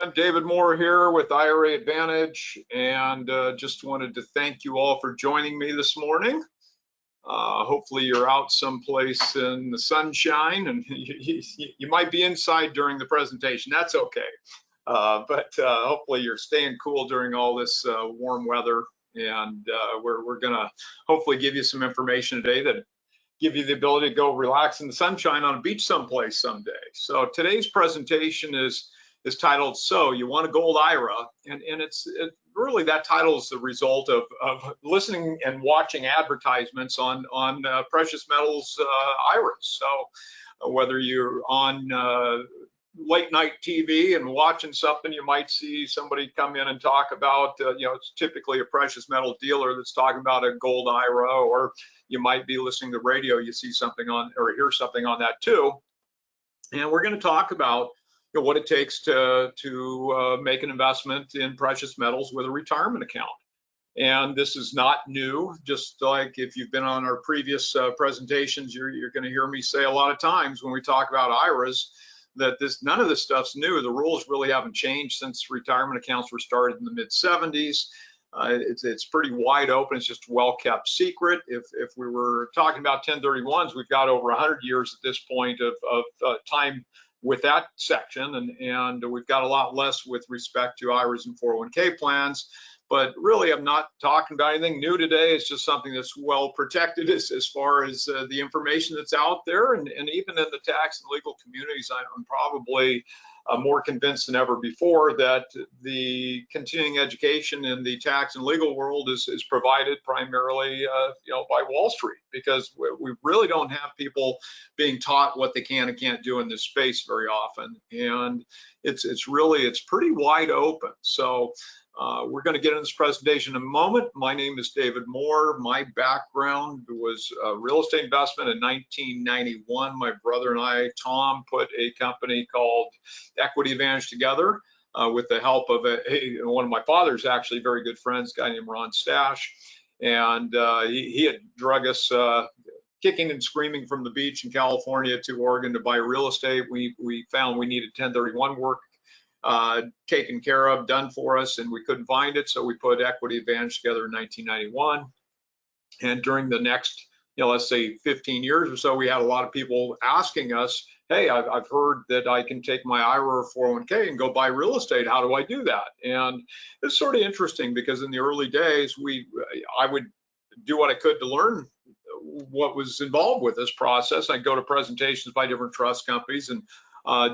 I'm David Moore here with IRA Advantage, and just wanted to thank you all for joining me this morning. Hopefully you're out someplace in the sunshine, and you might be inside during the presentation. That's okay. But hopefully you're staying cool during all this warm weather, and we're gonna hopefully give you some information today that give you the ability to go relax in the sunshine on a beach someplace someday. So today's presentation is titled "So You Want a Gold IRA," and it's really, that title is the result of listening and watching advertisements on precious metals IRAs. So whether you're on late night TV and watching something, you might see somebody come in and talk about, it's typically a precious metal dealer that's talking about a gold IRA, or you might be listening to radio, you see something on or hear something on that too. And we're going to talk about what it takes to make an investment in precious metals with a retirement account. And this is not new. Just like if you've been on our previous presentations, you're going to hear me say a lot of times when we talk about IRAs that none of this stuff's new. The rules really haven't changed since retirement accounts were started in the mid-70s. It's pretty wide open. It's just a well-kept secret. If we were talking about 1031s, we've got over 100 years at this point of time with that section, and we've got a lot less with respect to IRAs and 401k plans. But really, I'm not talking about anything new today. It's just something that's well protected as far as the information that's out there. And even in the tax and legal communities, I'm probably more convinced than ever before that the continuing education in the tax and legal world is provided primarily by Wall Street, because we really don't have people being taught what they can and can't do in this space very often. And it's pretty wide open. So we're going to get into this presentation in a moment. My name is David Moore. My background was real estate investment in 1991. My brother and I, Tom, put a company called Equity Advantage together with the help of one of my father's actually very good friends, a guy named Ron Stash. And he had drug us kicking and screaming from the beach in California to Oregon to buy real estate. We found we needed 1031 work taken care of, done for us, and we couldn't find it, so we put Equity Advantage together in 1991. And during the next, let's say 15 years or so, we had a lot of people asking us, hey, I've heard that I can take my IRA or 401k and go buy real estate. How do I do that? And it's sort of interesting, because in the early days, I would do what I could to learn what was involved with this process. I'd go to presentations by different trust companies and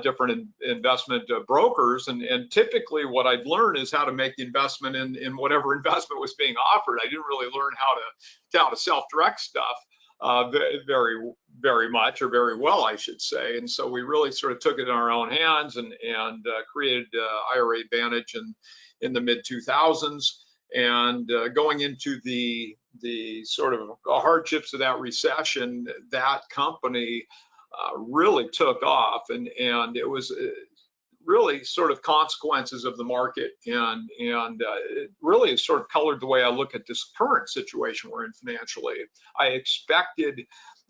different investment brokers, and typically what I'd learn is how to make the investment in whatever investment was being offered. I didn't really learn how to self-direct stuff very much, or very well, I should say. And so we really sort of took it in our own hands and created IRA Advantage in the mid-2000s. And going into the sort of hardships of that recession, that company really took off, and it was really sort of consequences of the market, and it really has sort of colored the way I look at this current situation we're in financially. I expected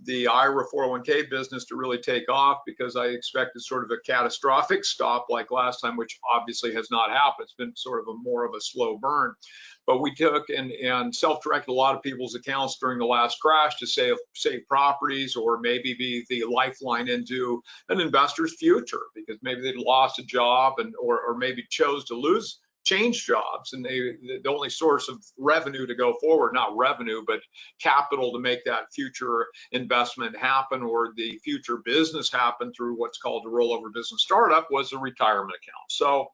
the IRA 401k business to really take off, because I expected sort of a catastrophic stop like last time, which obviously has not happened. It's been sort of more of a slow burn. But we took and self-directed a lot of people's accounts during the last crash to save properties, or maybe be the lifeline into an investor's future, because maybe they'd lost a job or maybe chose to change jobs, and the only source of revenue to go forward, not revenue, but capital to make that future investment happen, or the future business happen through what's called a rollover business startup, was a retirement account. So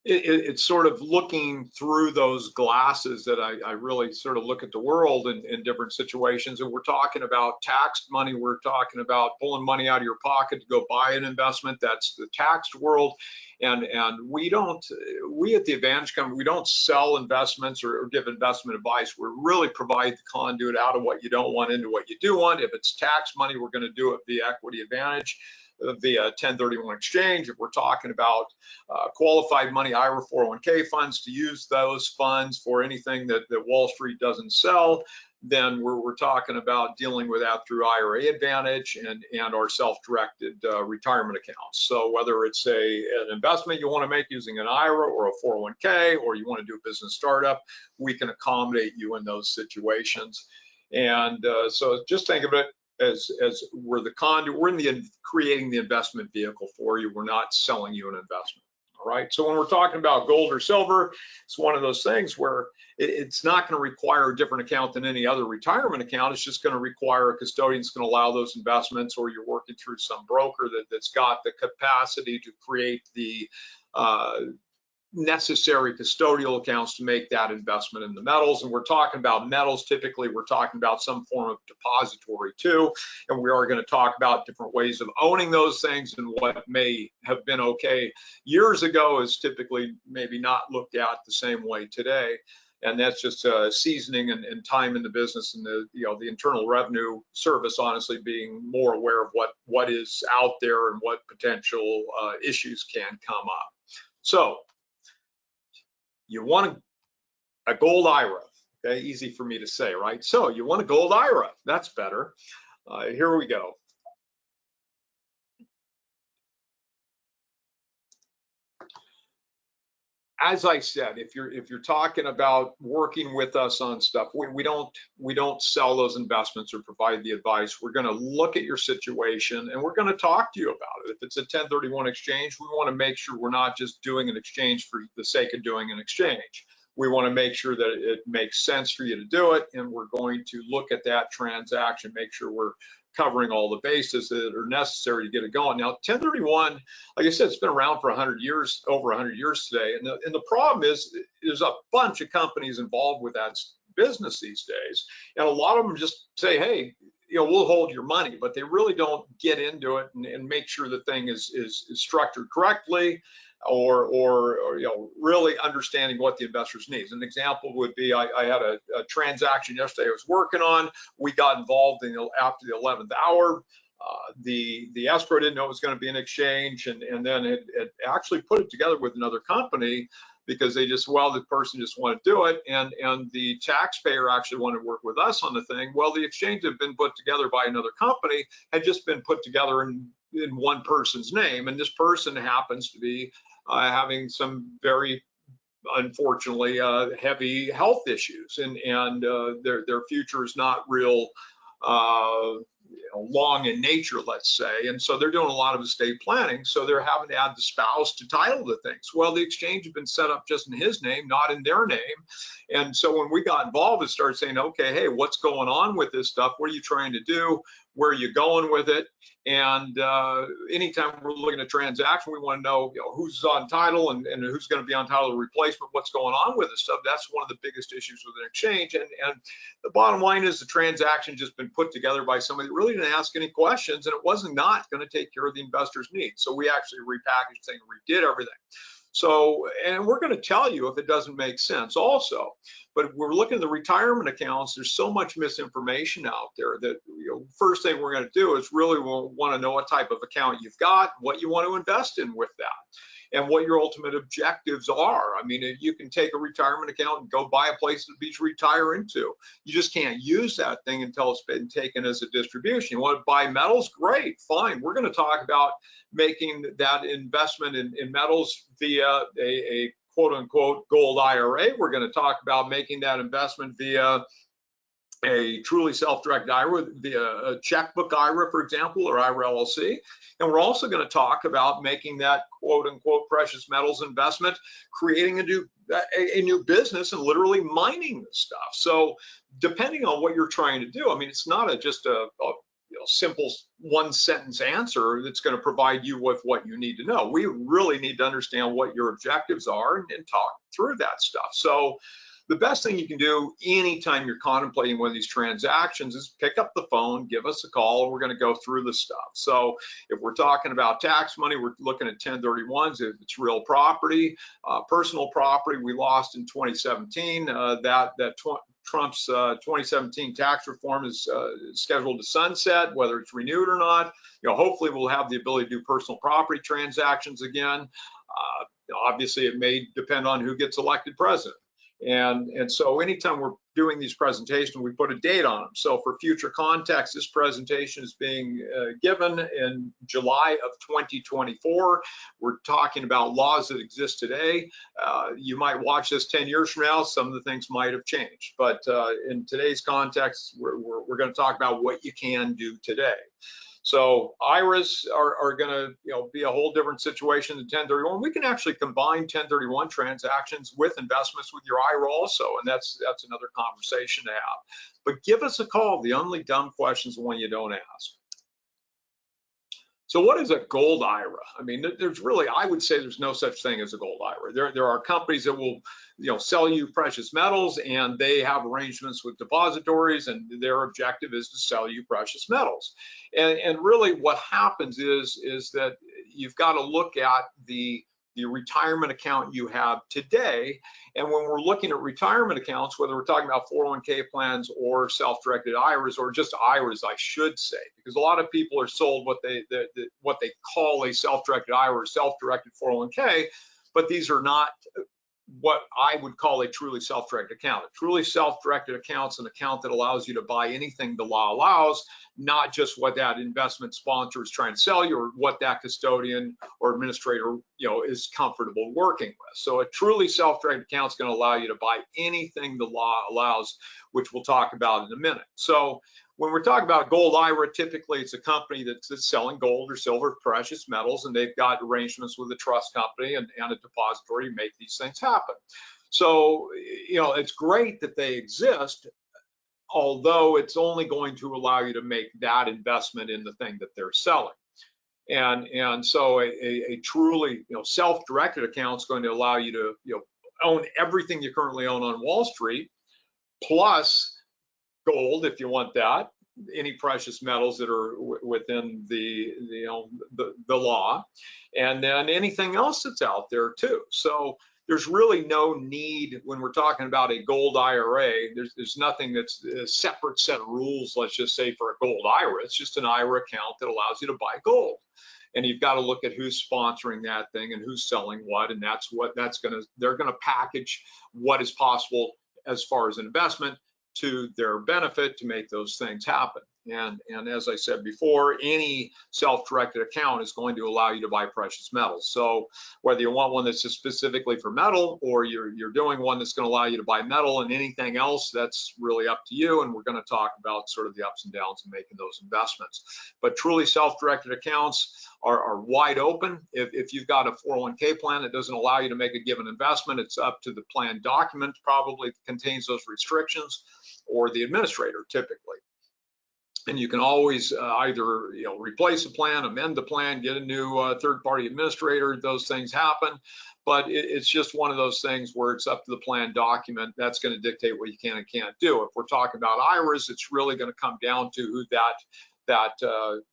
it's sort of looking through those glasses that I really sort of look at the world in different situations. And we're talking about taxed money. We're talking about pulling money out of your pocket to go buy an investment. That's the taxed world. And we at the Advantage Company, we don't sell investments or give investment advice. We really provide the conduit out of what you don't want into what you do want. If it's tax money, we're going to do it via Equity Advantage, via 1031 exchange. If we're talking about qualified money, IRA 401k funds, to use those funds for anything that Wall Street doesn't sell, then we're talking about dealing with that through IRA Advantage and our self-directed retirement accounts. So whether it's an investment you want to make using an IRA or a 401k, or you want to do a business startup, we can accommodate you in those situations. And so just think of it as we're the conduit, we're creating the investment vehicle for you. We're not selling you an investment. All right. So when we're talking about gold or silver, it's one of those things where it's not going to require a different account than any other retirement account. It's just going to require a custodian that's going to allow those investments, or you're working through some broker that's got the capacity to create the necessary custodial accounts to make that investment in the metals. And we're talking about metals, typically we're talking about some form of depository too, and we are going to talk about different ways of owning those things, and what may have been okay years ago is typically maybe not looked at the same way today. And that's just seasoning and time in the business, and the Internal Revenue Service honestly being more aware of what is out there and what potential issues can come up. So you want a gold IRA, okay? Easy for me to say, right? So you want a gold IRA, that's better. Here we go. As I said, if you're talking about working with us on stuff, we don't sell those investments or provide the advice. We're going to look at your situation and we're going to talk to you about it. If it's a 1031 exchange, we want to make sure we're not just doing an exchange for the sake of doing an exchange. We want to make sure that it makes sense for you to do it, and we're going to look at that transaction, make sure we're covering all the bases that are necessary to get it going. Now, 1031, like I said, it's been around for 100 years, over 100 years today. And the problem is there's a bunch of companies involved with that business these days. And a lot of them just say, hey, we'll hold your money, but they really don't get into it and make sure the thing is structured correctly, or really understanding what the investors need. An example would be, I had a transaction yesterday I was working on. We got involved after the 11th hour. The escrow didn't know it was going to be an exchange, and then it actually put it together with another company, because they just, the person just wanted to do it, and the taxpayer actually wanted to work with us on the thing. Well, the exchange had been put together by another company, had just been put together in one person's name, and this person happens to be having some very, unfortunately, heavy health issues, and their future is not real long in nature, let's say, and so they're doing a lot of estate planning, so they're having to add the spouse to title the things. Well, the exchange had been set up just in his name, not in their name, and so when we got involved and started saying, okay, hey, what's going on with this stuff? What are you trying to do? Where are you going with it? And anytime we're looking at a transaction, we want to know, who's on title and who's going to be on title of replacement, what's going on with this stuff. That's one of the biggest issues with an exchange. And the bottom line is the transaction just been put together by somebody that really didn't ask any questions, and it wasn't not going to take care of the investor's needs. So we actually repackaged things, redid everything. So, and we're going to tell you if it doesn't make sense also. But we're looking at the retirement accounts. There's so much misinformation out there that first thing we're going to do is really want to know what type of account you've got, what you want to invest in with that, and what your ultimate objectives are. I mean, you can take a retirement account and go buy a place to retire into. You just can't use that thing until it's been taken as a distribution. You want to buy metals? Great, fine. We're going to talk about making that investment in metals via a quote unquote gold IRA. We're going to talk about making that investment via a truly self-directed IRA, via a checkbook IRA, for example, or IRA LLC. And we're also going to talk about making that quote unquote precious metals investment, creating a new business and literally mining this stuff. So depending on what you're trying to do, I mean, it's not just a simple one sentence answer that's going to provide you with what you need to know. We really need to understand what your objectives are and talk through that stuff. So the best thing you can do anytime you're contemplating one of these transactions is pick up the phone, give us a call, and we're going to go through the stuff. So if we're talking about tax money, we're looking at 1031s. If it's real property, personal property, we lost in 2017. Trump's 2017 tax reform is scheduled to sunset, whether it's renewed or not. Hopefully we'll have the ability to do personal property transactions again. Obviously, it may depend on who gets elected president. And so anytime we're doing these presentations, we put a date on them. So for future context, this presentation is being given in July of 2024. We're talking about laws that exist today. You might watch this 10 years from now. Some of the things might have changed. But in today's context, we're going to talk about what you can do today. So IRAs are going to be a whole different situation than 1031. We can actually combine 1031 transactions with investments with your IRA also, and that's another conversation to have. But give us a call. The only dumb questions are when you don't ask. So what is a gold IRA? I mean, there's really, I would say there's no such thing as a gold IRA. There are companies that will, sell you precious metals, and they have arrangements with depositories, and their objective is to sell you precious metals. And really what happens is that you've got to look at the retirement account you have today. And when we're looking at retirement accounts, whether we're talking about 401k plans or self-directed IRAs, or just IRAs, I should say, because a lot of people are sold what they call a self-directed IRA or self-directed 401k, but these are not what I would call a truly self-directed account. A truly self-directed account is an account that allows you to buy anything the law allows, not just what that investment sponsor is trying to sell you or what that custodian or administrator is comfortable working with. So a truly self-directed account is going to allow you to buy anything the law allows, which we'll talk about in a minute. So when we're talking about gold IRA, typically it's a company that's selling gold or silver, precious metals, and they've got arrangements with a trust company and a depository to make these things happen. So, it's great that they exist, although it's only going to allow you to make that investment in the thing that they're selling. And so a truly self-directed account is going to allow you to own everything you currently own on Wall Street, plus gold if you want that, any precious metals that are within the law, and then anything else that's out there too. So there's really no need when we're talking about a gold IRA. There's nothing that's a separate set of rules, let's just say, for a gold IRA. It's just an IRA account that allows you to buy gold. And you've got to look at who's sponsoring that thing and who's selling what, and they're going to package what is possible as far as an investment to their benefit to make those things happen. And as I said before, any self-directed account is going to allow you to buy precious metals. So whether you want one that's just specifically for metal, or you're doing one that's going to allow you to buy metal and anything else, that's really up to you. And we're going to talk about sort of the ups and downs of making those investments. But truly self-directed accounts are wide open. If you've got a 401k plan that doesn't allow you to make a given investment, it's up to the plan document, probably contains those restrictions, or the administrator typically. And you can always either replace the plan, amend the plan, get a new third-party administrator. Those things happen, but it's just one of those things where it's up to the plan document. That's going to dictate what you can and can't do. If we're talking about IRAs, it's really going to come down to who that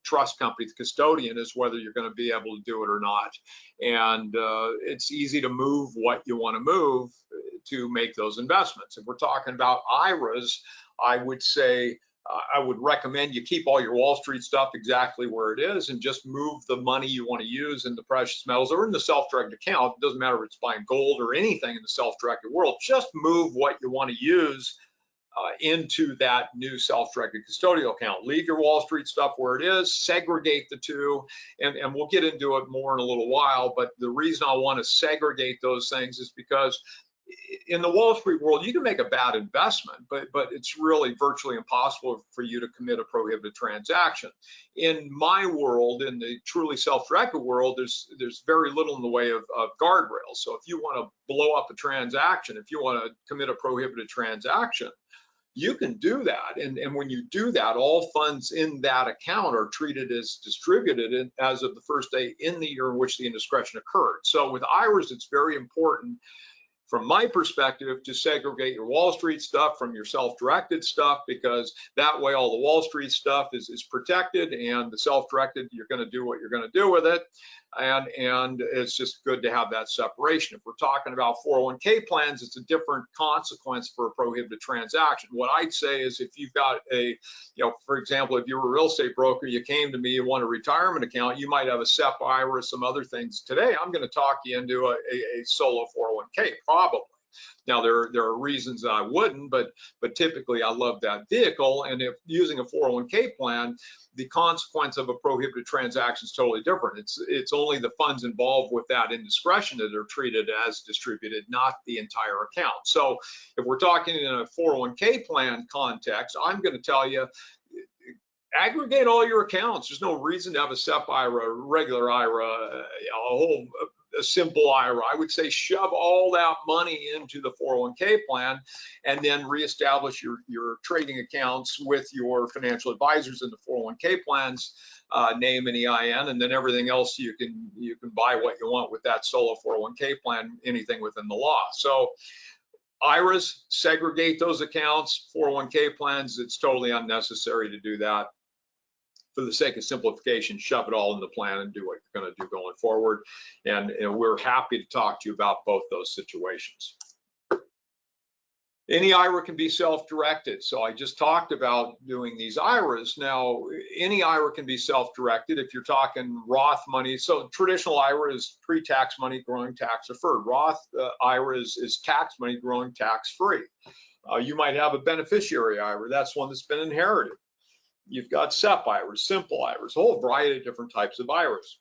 trust company, the custodian, is, whether you're going to be able to do it or not. And it's easy to move what you want to move to make those investments. If we're talking about IRAs, I would say I would recommend you keep all your Wall Street stuff exactly where it is and just move the money you want to use in the precious metals or in the self-directed account. It doesn't matter if it's buying gold or anything in the self-directed world. Just move what you want to use into that new self-directed custodial account. Leave your Wall Street stuff where it is, segregate the two, and we'll get into it more in a little while. But the reason I want to segregate those things is because in the Wall Street world, you can make a bad investment, but it's really virtually impossible for you to commit a prohibited transaction. In my world, in the truly self-directed world, there's very little in the way of guardrails. So if you want to blow up a transaction, if you want to commit a prohibited transaction, you can do that. And when you do that, all funds in that account are treated as distributed as of the first day in the year in which the indiscretion occurred. So with IRAs, it's very important, from my perspective, to segregate your Wall Street stuff from your self-directed stuff, because that way all the Wall Street stuff is protected, and the self-directed, you're going to do what you're going to do with it. And it's just good to have that separation. If we're talking about 401k plans, it's a different consequence for a prohibited transaction. What I'd say is, if you've got a, for example, if you're a real estate broker, you came to me, you want a retirement account, you might have a SEP IRA, some other things. Today, I'm going to talk you into a solo 401k, probably. Now there are reasons that I wouldn't, but typically I love that vehicle. And if using a 401k plan, the consequence of a prohibited transaction is totally different. It's only the funds involved with that indiscretion that are treated as distributed, not the entire account. So if we're talking in a 401k plan context, I'm going to tell you, aggregate all your accounts. There's no reason to have a SEP IRA, regular IRA, a simple IRA. I would say shove all that money into the 401k plan and then reestablish your trading accounts with your financial advisors in the 401k plans, name and EIN, and then everything else you can buy what you want with that solo 401k plan, anything within the law. So IRAs, segregate those accounts. 401k plans, it's totally unnecessary to do that. For the sake of simplification, shove it all in the plan and do what you're going to do going forward. And we're happy to talk to you about both those situations. Any IRA can be self-directed. So I just talked about doing these IRAs. Now, any IRA can be self-directed if you're talking Roth money. So traditional IRA is pre-tax money growing tax deferred. Roth IRA is tax money growing tax-free. You might have a beneficiary IRA. That's one that's been inherited. You've got SEP IRAs, simple IRAs, a whole variety of different types of IRAs,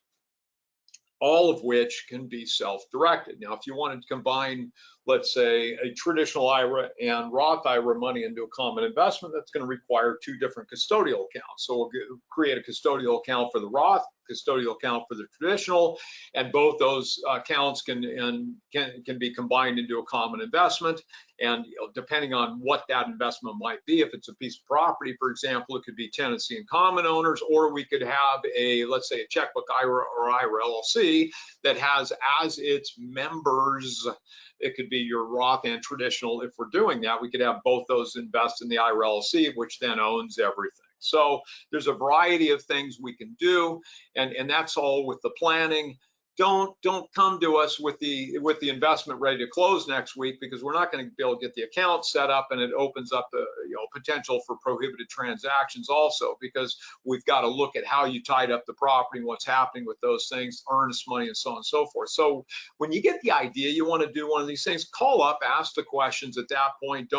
all of which can be self-directed. Now, if you wanted to combine, let's say, a traditional IRA and Roth IRA money into a common investment, that's going to require two different custodial accounts. So we'll create a custodial account for the Roth, custodial account for the traditional, and both those accounts can be combined into a common investment. And depending on what that investment might be, if it's a piece of property, for example, it could be tenancy and common owners, or we could have let's say a checkbook IRA or IRA LLC that has as its members, it could be your Roth and traditional. If we're doing that, we could have both those invest in the IRA LLC, which then owns everything. So there's a variety of things we can do, and that's all with the planning. Don't come to us with the investment ready to close next week, because we're not going to be able to get the account set up, and it opens up the potential for prohibited transactions also, because we've got to look at how you tied up the property and what's happening with those things, earnest money and so on and so forth. So when you get the idea you want to do one of these things, call up, ask the questions at that point.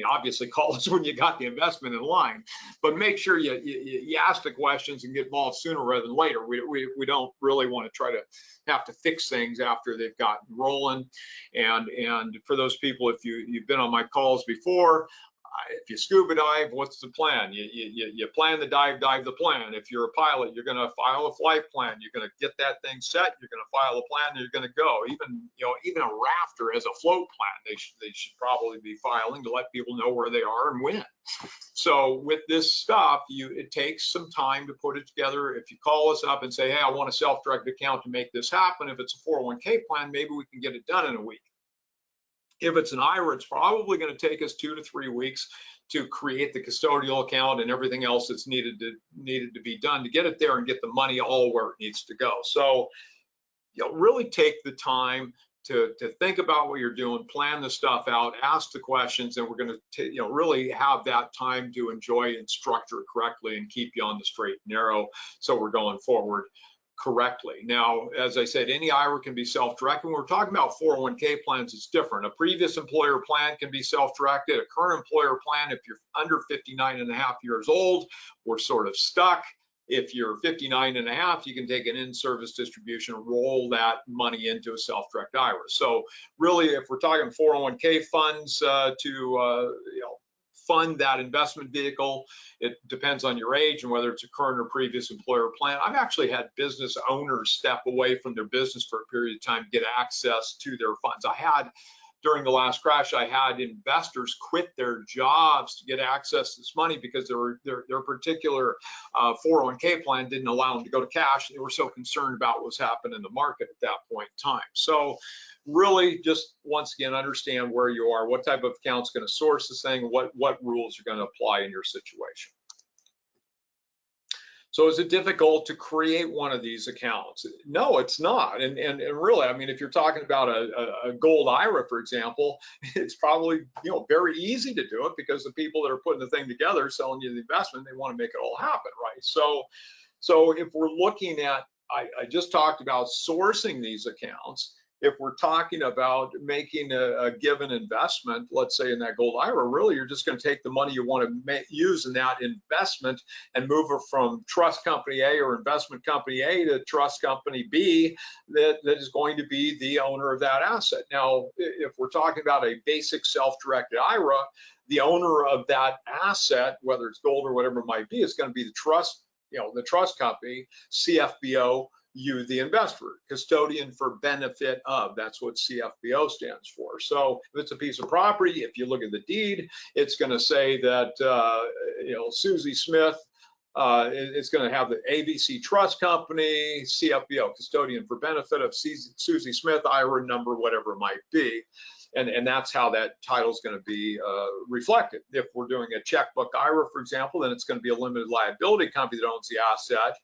Obviously call us when you got the investment in line, but make sure you ask the questions and get involved sooner rather than later. We don't really want to try to have to fix things after they've gotten rolling. And for those people, if you've been on my calls before, if you scuba dive, what's the plan? You plan the dive the plan. If you're a pilot, you're going to file a flight plan. You're going to get that thing set. You're going to file a plan. And you're going to go. Even a rafter has a float plan. They should probably be filing to let people know where they are and when. So with this stuff, it takes some time to put it together. If you call us up and say, hey, I want a self-directed account to make this happen. If it's a 401k plan, maybe we can get it done in a week. If it's an IRA, it's probably going to take us 2 to 3 weeks to create the custodial account and everything else that's needed to be done to get it there and get the money all where it needs to go. So really take the time to think about what you're doing, plan the stuff out, ask the questions, and we're going to really have that time to enjoy and structure it correctly and keep you on the straight and narrow, so we're going forward correctly. Now, as I said, any IRA can be self-directed. When we're talking about 401k plans, it's different. A previous employer plan can be self-directed. A current employer plan, if you're under 59 and a half years old, we're sort of stuck. If you're 59 and a half, you can take an in-service distribution, roll that money into a self-directed IRA. So really, if we're talking 401k funds to fund that investment vehicle, it depends on your age and whether it's a current or previous employer plan. I've actually had business owners step away from their business for a period of time to get access to their funds. During the last crash, I had investors quit their jobs to get access to this money because their particular 401k plan didn't allow them to go to cash. They were so concerned about what was happening in the market at that point in time. So really, just once again, understand where you are, what type of account's going to source this thing, what rules are going to apply in your situation. So is it difficult to create one of these accounts? No, it's not. And really, if you're talking about a gold IRA, for example, it's probably very easy to do it, because the people that are putting the thing together, selling you the investment, they want to make it all happen, right? So if we're looking at, I just talked about sourcing these accounts. if we're talking about making a given investment, let's say in that gold IRA, really you're just going to take the money you want to use in that investment and move it from trust company A or investment company A to trust company B that is going to be the owner of that asset. Now, if we're talking about a basic self-directed IRA, the owner of that asset, whether it's gold or whatever it might be, is going to be the trust, the trust company, CFBO, you, the investor, custodian for benefit of. That's what CFBO stands for. So if it's a piece of property, if you look at the deed, it's going to say that, Susie Smith, it's going to have the ABC Trust Company, CFBO, custodian for benefit of Susie Smith, IRA number, whatever it might be. And that's how that title is going to be reflected. If we're doing a checkbook IRA, for example, then it's going to be a limited liability company that owns the asset,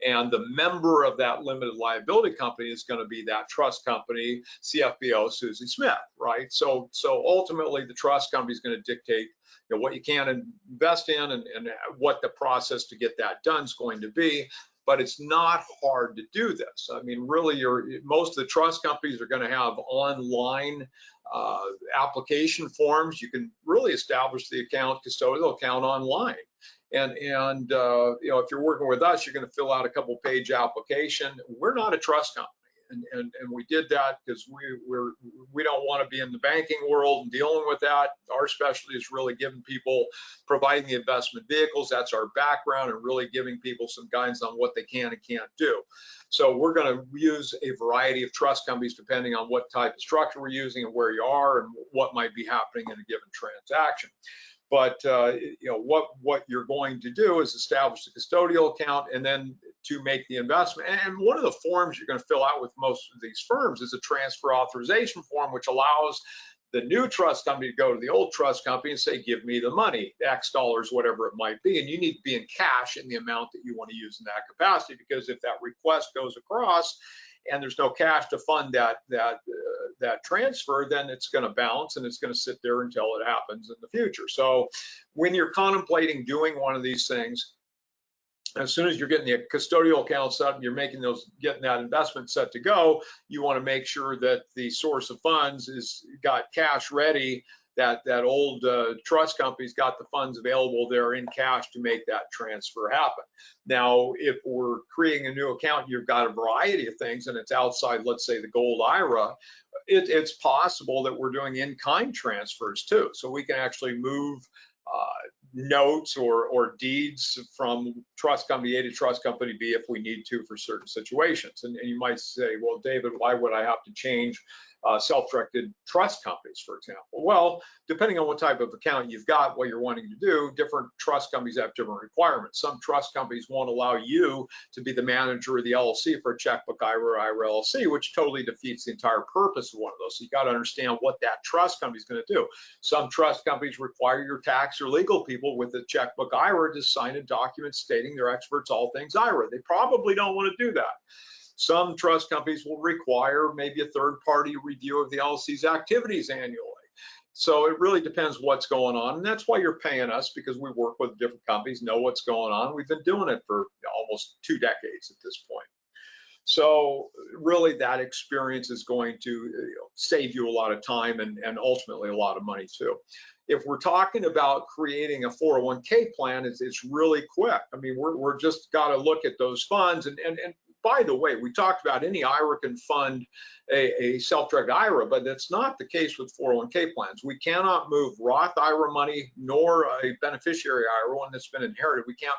and the member of that limited liability company is going to be that trust company, CFBO Susie Smith, right? So ultimately, the trust company is going to dictate what you can invest in and what the process to get that done is going to be. But it's not hard to do this. I mean, really, most of the trust companies are going to have online application forms. You can really establish the custodial account online. And if you're working with us, you're going to fill out a couple page application. We're not a trust company. And we did that because we don't want to be in the banking world and dealing with that. Our specialty is really giving people, providing the investment vehicles. That's our background, and really giving people some guidance on what they can and can't do. So we're going to use a variety of trust companies depending on what type of structure we're using and where you are and what might be happening in a given transaction. But what you're going to do is establish the custodial account, and then to make the investment. And one of the forms you're going to fill out with most of these firms is a transfer authorization form, which allows the new trust company to go to the old trust company and say, give me the money, X dollars, whatever it might be. And you need to be in cash in the amount that you want to use in that capacity, because if that request goes across and there's no cash to fund that transfer, then it's going to bounce and it's going to sit there until it happens in the future. So when you're contemplating doing one of these things, as soon as you're getting the custodial account set up, you're getting that investment set to go, you want to make sure that the source of funds is got cash ready, that old trust company's got the funds available there in cash to make that transfer happen. Now, if we're creating a new account, you've got a variety of things, and it's outside, let's say, the gold IRA, it's possible that we're doing in-kind transfers too. So we can actually move notes or deeds from trust company A to trust company B if we need to for certain situations. And you might say, well, David, why would I have to change self-directed trust companies, for example? Well, depending on what type of account you've got, what you're wanting to do, different trust companies have different requirements. Some trust companies won't allow you to be the manager of the LLC for a checkbook IRA or IRA LLC, which totally defeats the entire purpose of one of those. So you got to understand what that trust company is going to do. Some trust companies require your tax or legal people with a checkbook IRA to sign a document stating they're experts all things IRA. They probably don't want to do that. Some trust companies will require maybe a third-party review of the LLC's activities annually. So it really depends what's going on, and that's why you're paying us, because we work with different companies, know what's going on. We've been doing it for almost 2 decades at this point. So really that experience is going to save you a lot of time and ultimately a lot of money too. If we're talking about creating a 401k plan, it's really quick. I mean, we're just got to look at those funds. And by the way, we talked about any IRA can fund a self-directed IRA, but that's not the case with 401k plans. We cannot move Roth IRA money nor a beneficiary IRA, one that's been inherited. We can't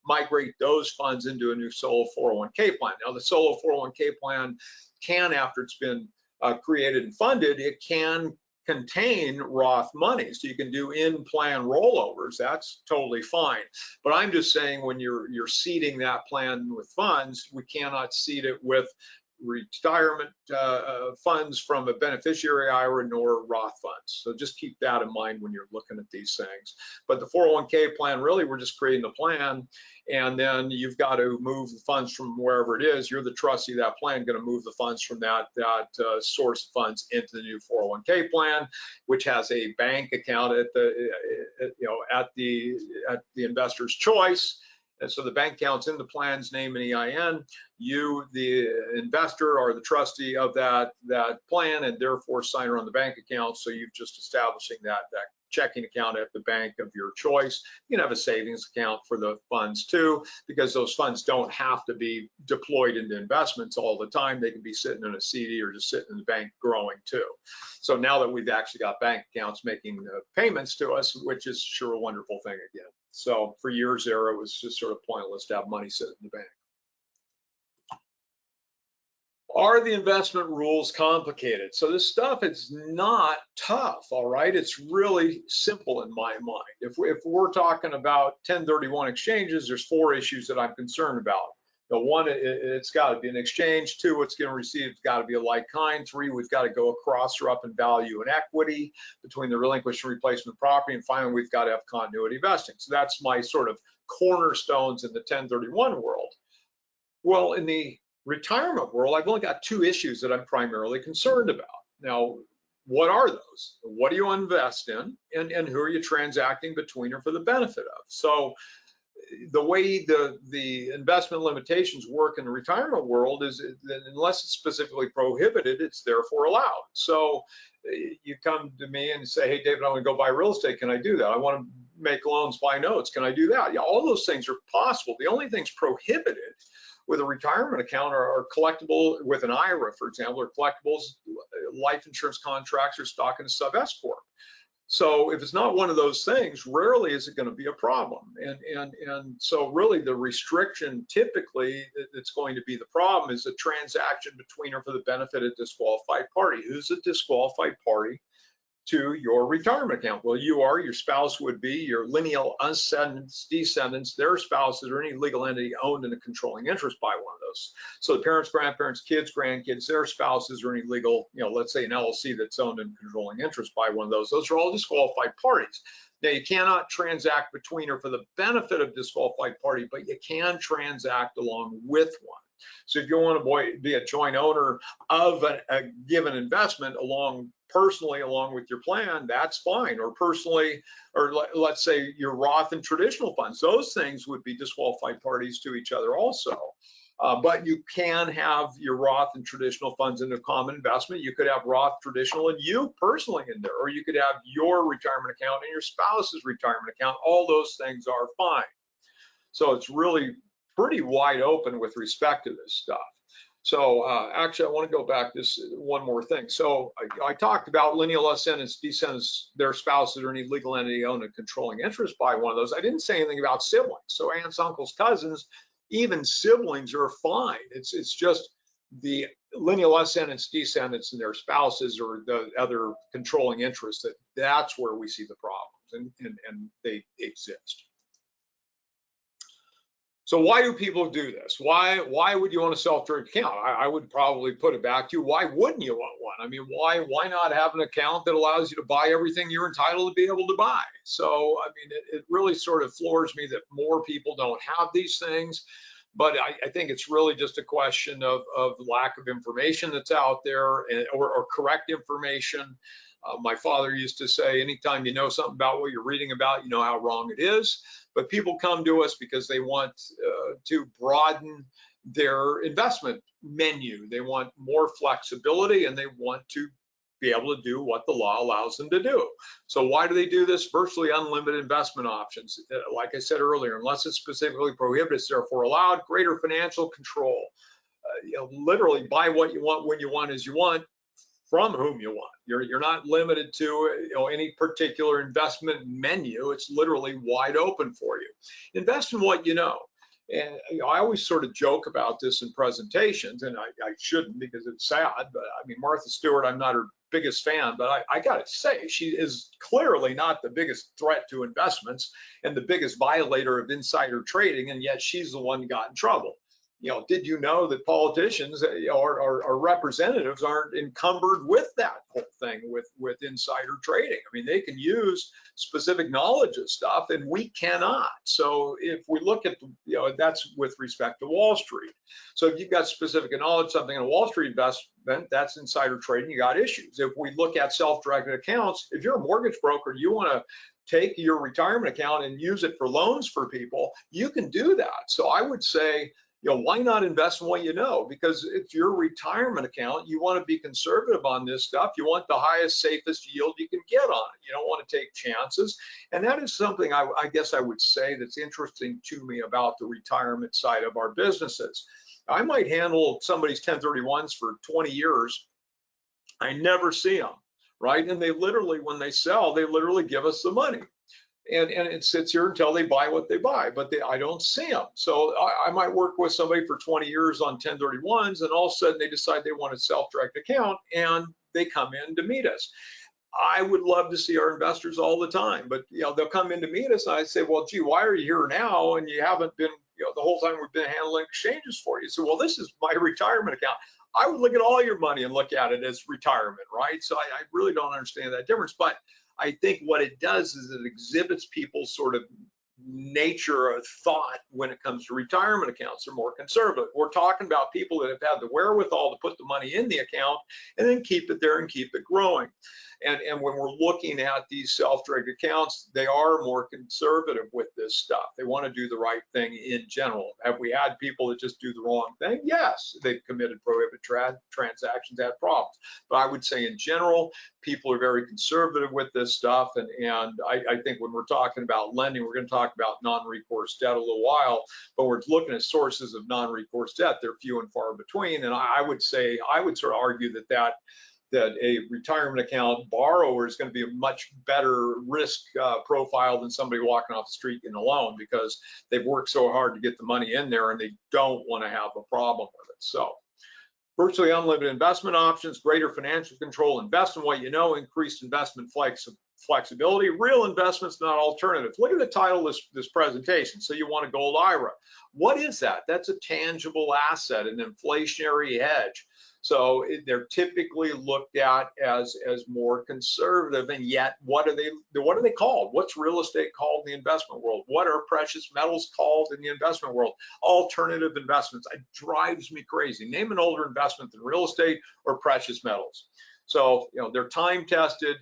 migrate those funds into a new solo 401k plan. Now, the solo 401k plan can, after it's been created and funded, it can contain Roth money, so you can do in-plan rollovers. That's totally fine. But I'm just saying, when you're seeding that plan with funds, we cannot seed it with retirement funds from a beneficiary IRA nor Roth funds. So just keep that in mind when you're looking at these things. But the 401k plan, really, we're just creating the plan, and then you've got to move the funds from wherever it is. You're the trustee of that plan, going to move the funds from that source of funds into the new 401k plan, which has a bank account at the investor's choice. And so the bank account's in the plan's name and EIN. You, the investor, are the trustee of that plan, and therefore signer on the bank account. So you've just establishing that checking account at the bank of your choice. You can have a savings account for the funds too, because those funds don't have to be deployed into investments all the time. They can be sitting in a CD or just sitting in the bank growing too. So now that we've actually got bank accounts making payments to us, which is sure a wonderful thing again. So for years there, it was just sort of pointless to have money sitting in the bank. Are the investment rules complicated? So this stuff is not tough, all right? It's really simple in my mind. If we're talking about 1031 exchanges, there's 4 issues that I'm concerned about. The one, it's got to be an exchange. 2, what's going to receive, it's got to be a like kind. 3, we've got to go across or up in value and equity between the relinquished and replacement property. And finally, we've got to have continuity vesting. So that's my sort of cornerstones in the 1031 world. Well, in the retirement world, I've only got 2 issues that I'm primarily concerned about. Now, what are those? What do you invest in, and who are you transacting between or for the benefit of? So the way the investment limitations work in the retirement world is that unless it's specifically prohibited, it's therefore allowed. So you come to me and say, hey, David, I want to go buy real estate. Can I do that? I want to make loans, buy notes. Can I do that? Yeah, all those things are possible. The only things prohibited with a retirement account are collectible with an IRA, for example, or collectibles, life insurance contracts, or stock in a sub-S corp. So if it's not one of those things, rarely is it going to be a problem. And so really the restriction typically that's going to be the problem is a transaction between or for the benefit of a disqualified party. Who's a disqualified party to your retirement account? Well, you are, your spouse would be, your lineal ascendants, descendants, their spouses, or any legal entity owned in a controlling interest by one of those. So the parents, grandparents, kids, grandkids, their spouses, or any legal, let's say an LLC that's owned in controlling interest by one of those. Those are all disqualified parties. Now, you cannot transact between or for the benefit of a disqualified party, but you can transact along with one. So if you want to be a joint owner of a given investment personally along with your plan, that's fine. Or personally, or let's say your Roth and traditional funds, those things would be disqualified parties to each other also. But you can have your Roth and traditional funds in a common investment. You could have Roth, traditional, and you personally in there, or you could have your retirement account and your spouse's retirement account. All those things are fine. So it's really pretty wide open with respect to this stuff. So actually, I want to go back this one more thing. So I talked about lineal ascendants, descendants, their spouses, or any legal entity owned a controlling interest by one of those. I didn't say anything about siblings. So aunts, uncles, cousins, even siblings are fine. It's just the lineal ascendants, descendants, and their spouses or the other controlling interests that's where we see the problems, and they exist. So why do people do this? Why would you want a self-directed account? I would probably put it back to you. Why wouldn't you want one? I mean, why not have an account that allows you to buy everything you're entitled to be able to buy? So, I mean, it really sort of floors me that more people don't have these things. But I think it's really just a question of lack of information that's out there, or correct information. My father used to say, anytime you know something about what you're reading about, you know how wrong it is. But people come to us because they want to broaden their investment menu. They want more flexibility, and they want to be able to do what the law allows them to do. So why do they do this? Virtually unlimited investment options. Like I said earlier, unless it's specifically prohibited, it's therefore allowed. Greater financial control. Literally buy what you want, when you want, as you want, from whom you want. You're not limited to any particular investment menu. It's literally wide open for you. Invest in what you know. And I always sort of joke about this in presentations, and I shouldn't because it's sad, but I mean, Martha Stewart, I'm not her biggest fan, but I got to say, she is clearly not the biggest threat to investments and the biggest violator of insider trading, and yet she's the one who got in trouble. Did you know that politicians or representatives aren't encumbered with that whole thing with insider trading? I mean, they can use specific knowledge of stuff, and we cannot. So if we look at, that's with respect to Wall Street. So if you've got specific knowledge, something in a Wall Street investment, that's insider trading, you got issues. If we look at self-directed accounts, if you're a mortgage broker, you want to take your retirement account and use it for loans for people, you can do that. So I would say, why not invest in what you know? Because it's your retirement account. You want to be conservative on this stuff. You want the highest, safest yield you can get on it. You don't want to take chances. And that is something I guess I would say that's interesting to me about the retirement side of our businesses. I might handle somebody's 1031s for 20 years. I never see them, right? And they literally, when they sell, they literally give us the money. And it sits here until they buy what they buy, but I don't see them. So I might work with somebody for 20 years on 1031s, and all of a sudden they decide they want a self-direct account, and they come in to meet us. I would love to see our investors all the time, but they'll come in to meet us, and I say, well, gee, why are you here now? And you haven't been, the whole time we've been handling exchanges for you. So, well, this is my retirement account. I would look at all your money and look at it as retirement, right? So I really don't understand that difference, but I think what it does is it exhibits people's sort of nature of thought when it comes to retirement accounts. They're more conservative. We're talking about people that have had the wherewithal to put the money in the account and then keep it there and keep it growing. And when we're looking at these self-directed accounts, they are more conservative with this stuff. They want to do the right thing in general. Have we had people that just do the wrong thing? Yes, they've committed prohibited transactions, had problems. But I would say in general, people are very conservative with this stuff. And I think when we're talking about lending, we're going to talk about non-recourse debt a little while, but we're looking at sources of non-recourse debt. They're few and far between. And I would say, I would sort of argue that a retirement account borrower is going to be a much better risk profile than somebody walking off the street getting a loan, because they've worked so hard to get the money in there and they don't want to have a problem with it. So virtually unlimited investment options, greater financial control, invest in what you know, increased investment flexibility, real investments, not alternatives. Look at the title of this presentation. So you want a gold IRA. What is that? That's a tangible asset, an inflationary hedge. So they're typically looked at as more conservative, and yet what are they called? What's real estate called in the investment world? What are precious metals called in the investment world? Alternative investments. It drives me crazy. Name an older investment than real estate or precious metals. So they're time tested.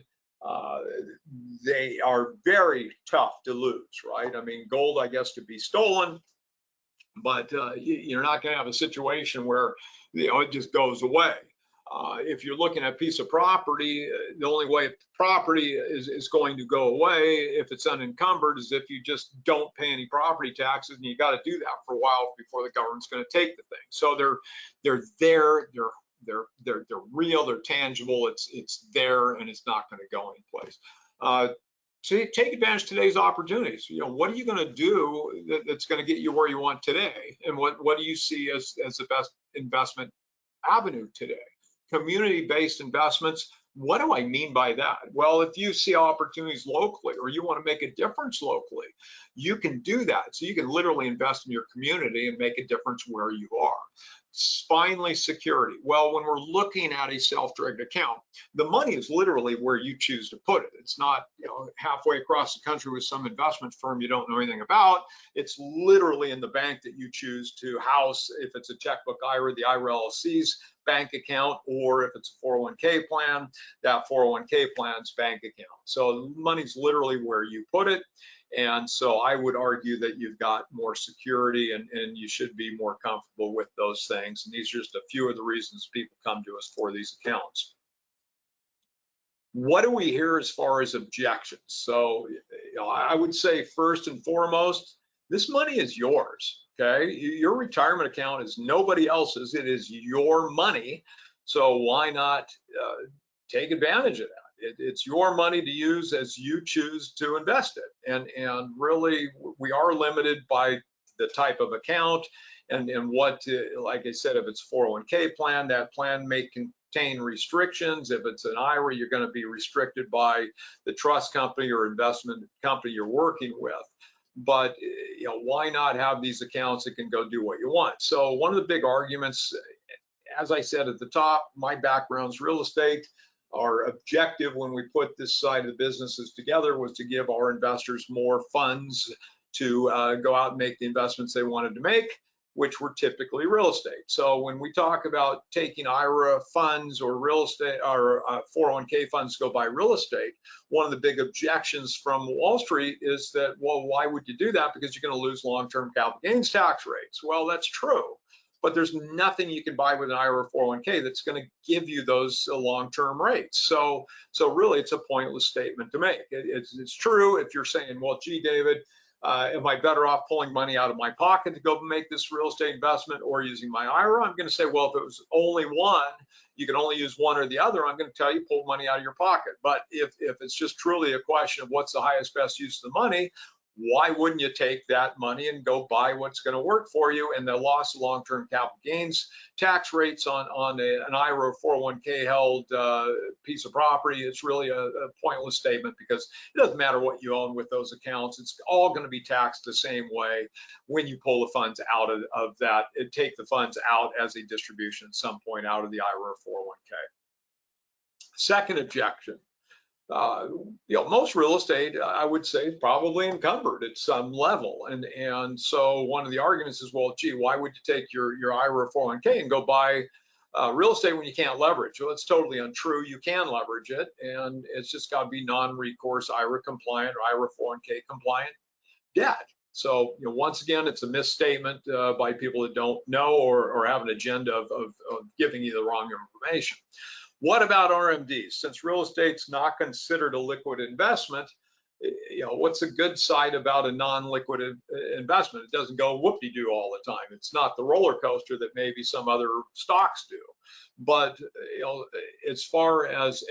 They are very tough to lose, right? I mean, gold, I guess, could be stolen, but you're not going to have a situation where it just goes away. If you're looking at a piece of property, the only way property is going to go away if it's unencumbered is if you just don't pay any property taxes, and you got to do that for a while before the government's going to take the thing. So they're there, they're real, they're tangible, it's there, and it's not going to go anyplace. So take advantage of today's opportunities. What are you going to do that's going to get you where you want today? And what do you see as the best investment avenue today? Community-based investments. What do I mean by that? Well, if you see opportunities locally or you want to make a difference locally, you can do that. So you can literally invest in your community and make a difference where you are. Finally, security. Well, when we're looking at a self-directed account, the money is literally where you choose to put it. It's not, halfway across the country with some investment firm you don't know anything about. It's literally in the bank that you choose to house. If it's a checkbook IRA, the IRA LLC's bank account, or if it's a 401k plan, that 401k plan's bank account. So money's literally where you put it. And so I would argue that you've got more security and you should be more comfortable with those things. And these are just a few of the reasons people come to us for these accounts. What do we hear as far as objections? So I would say first and foremost, this money is yours, okay? Your retirement account is nobody else's. It is your money. So why not take advantage of that? It's your money to use as you choose to invest it. And really, we are limited by the type of account and what, like I said, if it's 401k plan, that plan may contain restrictions. If it's an IRA, you're going to be restricted by the trust company or investment company you're working with. But why not have these accounts that can go do what you want? So one of the big arguments, as I said at the top, my background's real estate. Our objective when we put this side of the businesses together was to give our investors more funds to go out and make the investments they wanted to make. which were typically real estate. So when we talk about taking IRA funds or real estate or 401k funds to go buy real estate, one of the big objections from Wall Street is that, well, why would you do that? Because you're going to lose long-term capital gains tax rates. Well, that's true, but there's nothing you can buy with an IRA or 401k that's going to give you those long-term rates. So really, it's a pointless statement to make. It's true if you're saying, well, gee, David, am I better off pulling money out of my pocket to go make this real estate investment or using my IRA? I'm going to say, well, if it was only one, you can only use one or the other. I'm going to tell you, pull money out of your pocket. But if it's just truly a question of what's the highest, best use of the money, why wouldn't you take that money and go buy what's going to work for you? And the loss of long-term capital gains tax rates on an IRA or 401k held piece of property, it's really a pointless statement, because it doesn't matter what you own with those accounts. It's all going to be taxed the same way when you pull the funds out of that, take the funds out as a distribution at some point out of the IRA or 401k. Second objection. Most real estate, I would say, is probably encumbered at some level, and so one of the arguments is, well, gee, why would you take your IRA or 401k and go buy real estate when you can't leverage? Well, it's totally untrue. You can leverage it, and it's just got to be non-recourse IRA compliant or IRA 401k compliant debt. So, once again, it's a misstatement by people that don't know or have an agenda of giving you the wrong information. What about RMDs? Since real estate's not considered a liquid investment, what's a good side about a non-liquid investment? It doesn't go whoop-de-doo all the time. It's not the roller coaster that maybe some other stocks do. But as far as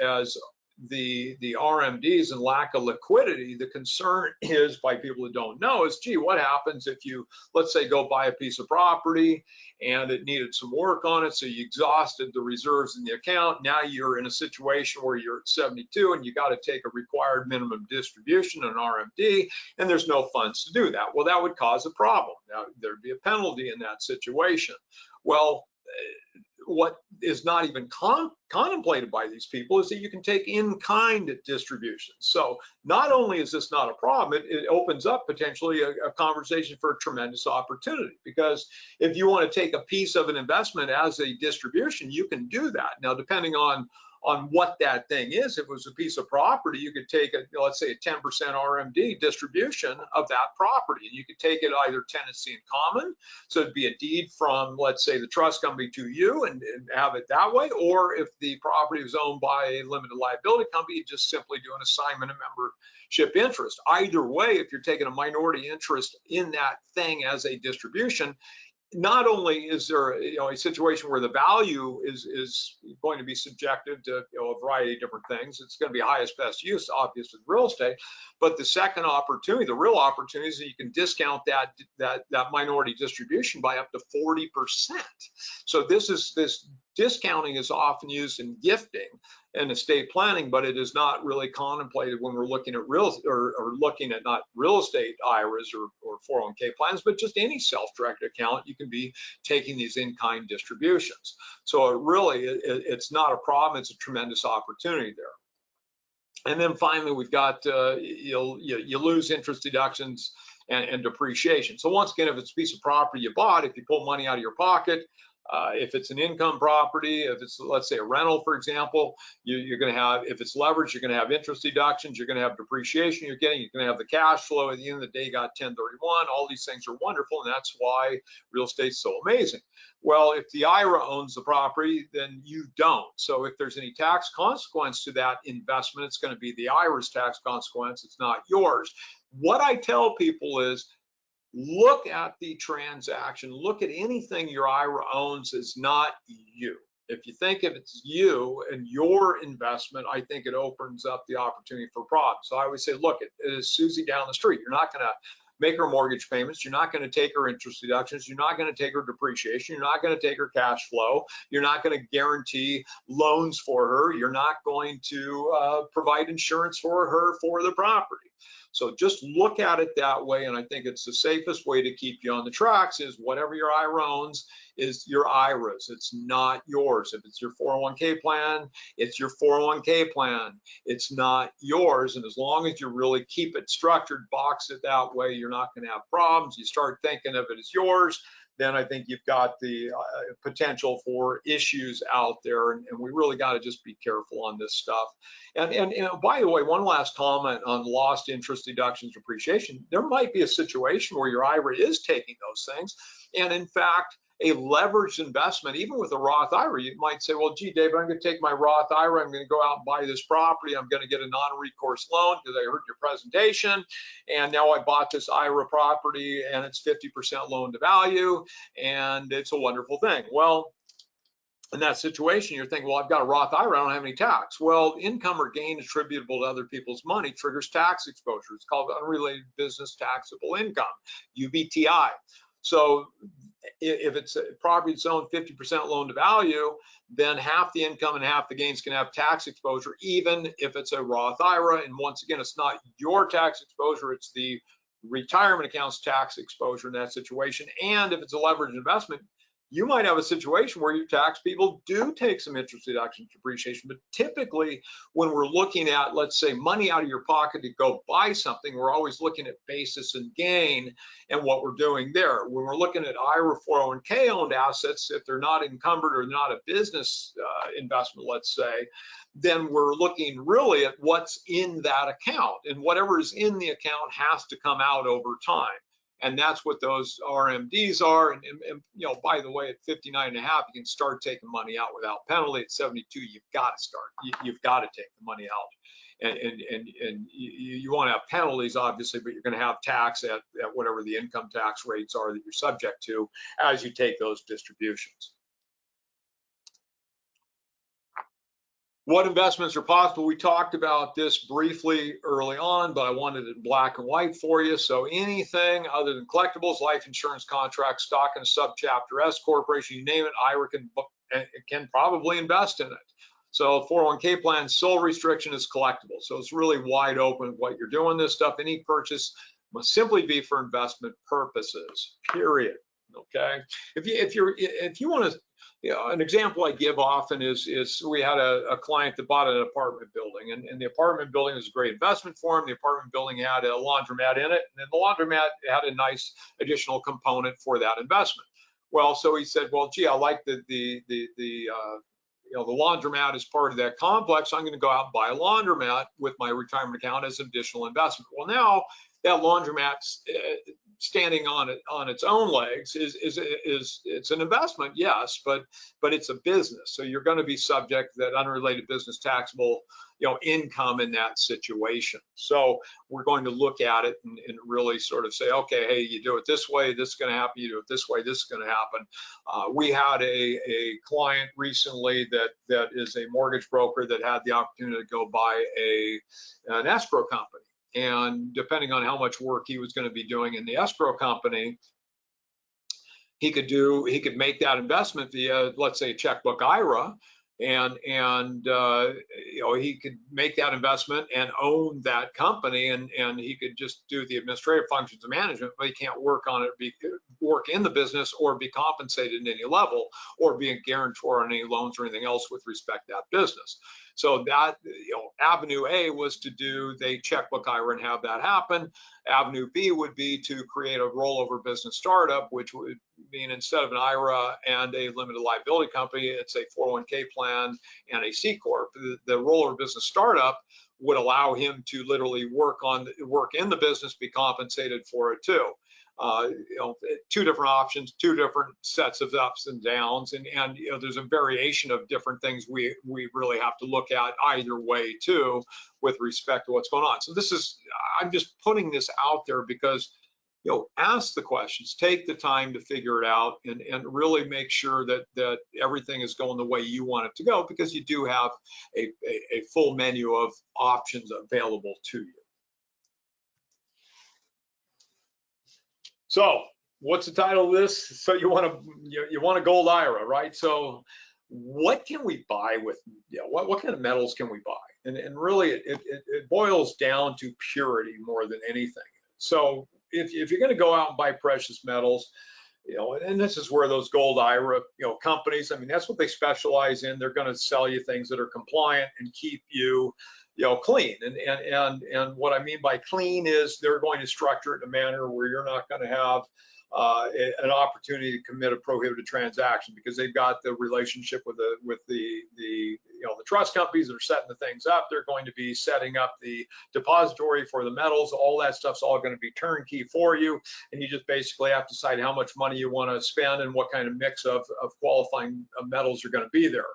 the RMDs and lack of liquidity, the concern is, by people who don't know, is, gee, what happens if you, let's say, go buy a piece of property and it needed some work on it, so you exhausted the reserves in the account. Now you're in a situation where you're at 72 and you got to take a required minimum distribution, an RMD, and there's no funds to do that. Well, that would cause a problem. Now, there'd be a penalty in that situation. Well, what is not even contemplated by these people is that you can take in-kind distributions. So not only is this not a problem, it opens up potentially a conversation for a tremendous opportunity, because if you want to take a piece of an investment as a distribution, you can do that. Now, depending on what that thing is, if it was a piece of property, you could take let's say a 10% RMD distribution of that property, and you could take it either tenancy in common, so it'd be a deed from, let's say, the trust company to you and have it that way, or if the property was owned by a limited liability company, you just simply do an assignment of membership interest. Either way, if you're taking a minority interest in that thing as a distribution, not only is there a situation where the value is going to be subjective to a variety of different things, it's going to be highest best use, obviously, real estate, but the second opportunity, the real opportunity, is that you can discount that minority distribution by up to 40%. So this discounting is often used in gifting and estate planning, but it is not really contemplated when we're looking at looking at not real estate IRAs or 401k plans, but just any self-directed account. You can be taking these in-kind distributions. So it's not a problem. It's a tremendous opportunity there. And then finally, we've got you lose interest deductions and depreciation. So once again, if it's a piece of property you bought, if you pull money out of your pocket, if it's an income property, if it's, let's say, a rental, for example, you're going to have, if it's leveraged, you're going to have interest deductions, you're going to have depreciation you're going to have the cash flow. At the end of the day, you got 1031. All these things are wonderful, and that's why real estate's so amazing. Well, if the IRA owns the property, then you don't. So if there's any tax consequence to that investment, it's going to be the IRA's tax consequence. It's not yours. What I tell people is, look at the transaction, look at anything your IRA owns as not you. If you think if it's you and your investment, I think it opens up the opportunity for problems. So I always say, look, it is Susie down the street. You're not going to make her mortgage payments. You're not going to take her interest deductions. You're not going to take her depreciation. You're not going to take her cash flow. You're not going to guarantee loans for her. You're not going to provide insurance for her for the property. So just look at it that way, and I think it's the safest way to keep you on the tracks is whatever your IRA owns is your IRA's. It's not yours. If it's your 401k plan, it's your 401k plan. It's not yours, and as long as you really keep it structured, box it that way, you're not going to have problems. You start thinking of it as yours, then I think you've got the potential for issues out there, and we really got to just be careful on this stuff. And by the way, one last comment on lost interest deductions depreciation. There might be a situation where your IRA is taking those things, and in fact, a leveraged investment, even with a Roth IRA, you might say, well, gee, David, I'm going to take my Roth IRA, I'm going to go out and buy this property, I'm going to get a non-recourse loan because I heard your presentation, and now I bought this IRA property and it's 50% loan to value, and it's a wonderful thing. Well, in that situation, you're thinking, well, I've got a Roth IRA, I don't have any tax. Well, income or gain attributable to other people's money triggers tax exposure. It's called unrelated business taxable income, UBTI. So if it's a property that's owned 50% loan to value, then half the income and half the gains can have tax exposure, even if it's a Roth IRA. And once again, it's not your tax exposure, it's the retirement account's tax exposure in that situation. And if it's a leveraged investment, you might have a situation where your tax people do take some interest deduction depreciation, but typically when we're looking at, let's say, money out of your pocket to go buy something, we're always looking at basis and gain and what we're doing there. When we're looking at IRA 401k owned assets, if they're not encumbered or not a business investment, let's say, then we're looking really at what's in that account, and whatever is in the account has to come out over time. And that's what those RMDs are. And you know, by the way, at 59.5, you can start taking money out without penalty. At 72, you've got to start. You've got to take the money out. And you want to have penalties, obviously, but you're going to have tax at whatever the income tax rates are that you're subject to as you take those distributions. What investments are possible? We talked about this briefly early on, but I wanted it in black and white for you. So anything other than collectibles, life insurance contracts, stock in a subchapter S corporation, you name it, IRA can probably invest in it. So 401k plan, sole restriction is collectible. So it's really wide open what you're doing this stuff. Any purchase must simply be for investment purposes, period. Okay. If you want to, you know, an example I give often is we had a client that bought an apartment building, and the apartment building was a great investment for him. The apartment building had a laundromat in it, and then the laundromat had a nice additional component for that investment. Well, so he said, well, gee, I like the laundromat is part of that complex. So I'm going to go out and buy a laundromat with my retirement account as an additional investment. Well, now that laundromat's standing on its own legs is it's an investment, yes, but it's a business. So you're going to be subject to that unrelated business taxable, you know, income in that situation. So we're going to look at it and really sort of say, okay, hey, you do it this way, this is going to happen. You do it this way, this is going to happen. We had a client recently that is a mortgage broker that had the opportunity to go buy an escrow company. And depending on how much work he was going to be doing in the escrow company, he could make that investment via, let's say, a checkbook IRA, and you know, he could make that investment and own that company, and he could just do the administrative functions of management, but he can't work on it, work in the business, or be compensated at any level, or be a guarantor on any loans or anything else with respect to that business. So that, you know, avenue A was to do the checkbook IRA and have that happen. Avenue B would be to create a rollover business startup, which would mean instead of an IRA and a limited liability company, it's a 401k plan and a C corp. The rollover business startup would allow him to literally work in the business, be compensated for it too. You know, two different options, two different sets of ups and downs, and you know, there's a variation of different things we really have to look at either way too with respect to what's going on. So this is, I'm just putting this out there because, you know, ask the questions, take the time to figure it out, and really make sure that everything is going the way you want it to go, because you do have a full menu of options available to you. So what's the title of this? So you want a gold IRA, right? So what can we buy with, you know, what kind of metals can we buy? And really it boils down to purity more than anything. So if you're going to go out and buy precious metals, you know, and this is where those gold IRA, you know, companies, I mean, that's what they specialize in. They're going to sell you things that are compliant and keep you, you know, clean. And what I mean by clean is they're going to structure it in a manner where you're not going to have an opportunity to commit a prohibited transaction, because they've got the relationship with the trust companies that are setting the things up. They're going to be setting up the depository for the metals. All that stuff's all going to be turnkey for you, and you just basically have to decide how much money you want to spend and what kind of mix of qualifying metals are going to be there.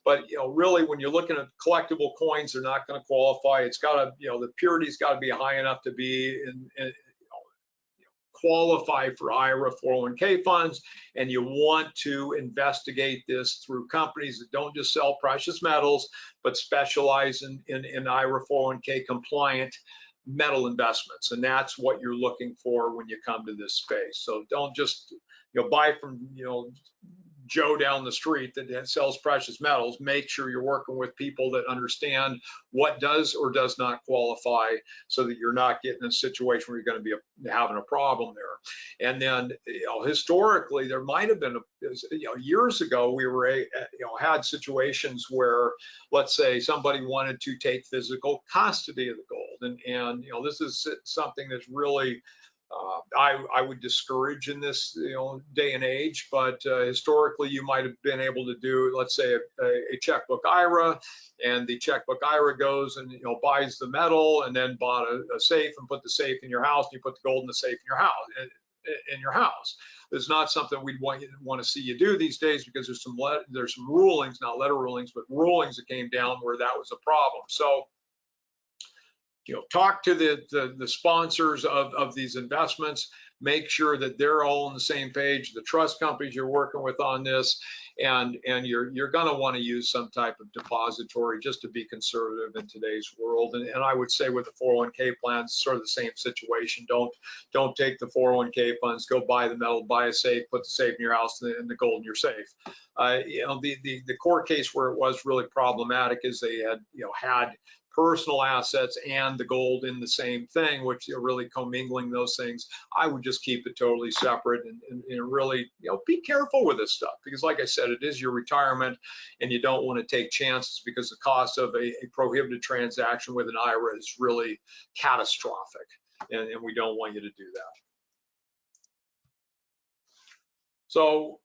But really, when you're looking at collectible coins, they're not going to qualify. It's got to, the purity's got to be high enough to be qualify for IRA 401k funds, and you want to investigate this through companies that don't just sell precious metals, but specialize in IRA 401k compliant metal investments. And that's what you're looking for when you come to this space. So don't just buy from Joe down the street that sells precious metals. Make sure you're working with people that understand what does or does not qualify, so that you're not getting in a situation where you're going to be having a problem there. And then, historically, there might have been, years ago, we were, had situations where, let's say, somebody wanted to take physical custody of the gold, and this is something that's really I would discourage in this day and age, but historically you might have been able to do, let's say, a checkbook IRA, and the checkbook IRA goes and buys the metal, and then bought a safe and put the safe in your house, and you put the gold in the safe in your house. It's not something we'd want to see you do these days, because there's some rulings, not letter rulings, but rulings that came down where that was a problem. So talk to the sponsors of these investments. Make sure that they're all on the same page, the trust companies you're working with on this, and you're going to want to use some type of depository just to be conservative in today's world. And I would say with the 401k plans, sort of the same situation. Don't take the 401k funds, go buy the metal, buy a safe, put the safe in your house, and the gold in your safe. The court case where it was really problematic is they had personal assets and the gold in the same thing, which really commingling those things. I would just keep it totally separate, and really be careful with this stuff, because like I said, it is your retirement, and you don't want to take chances, because the cost of a prohibited transaction with an IRA is really catastrophic, and we don't want you to do that. So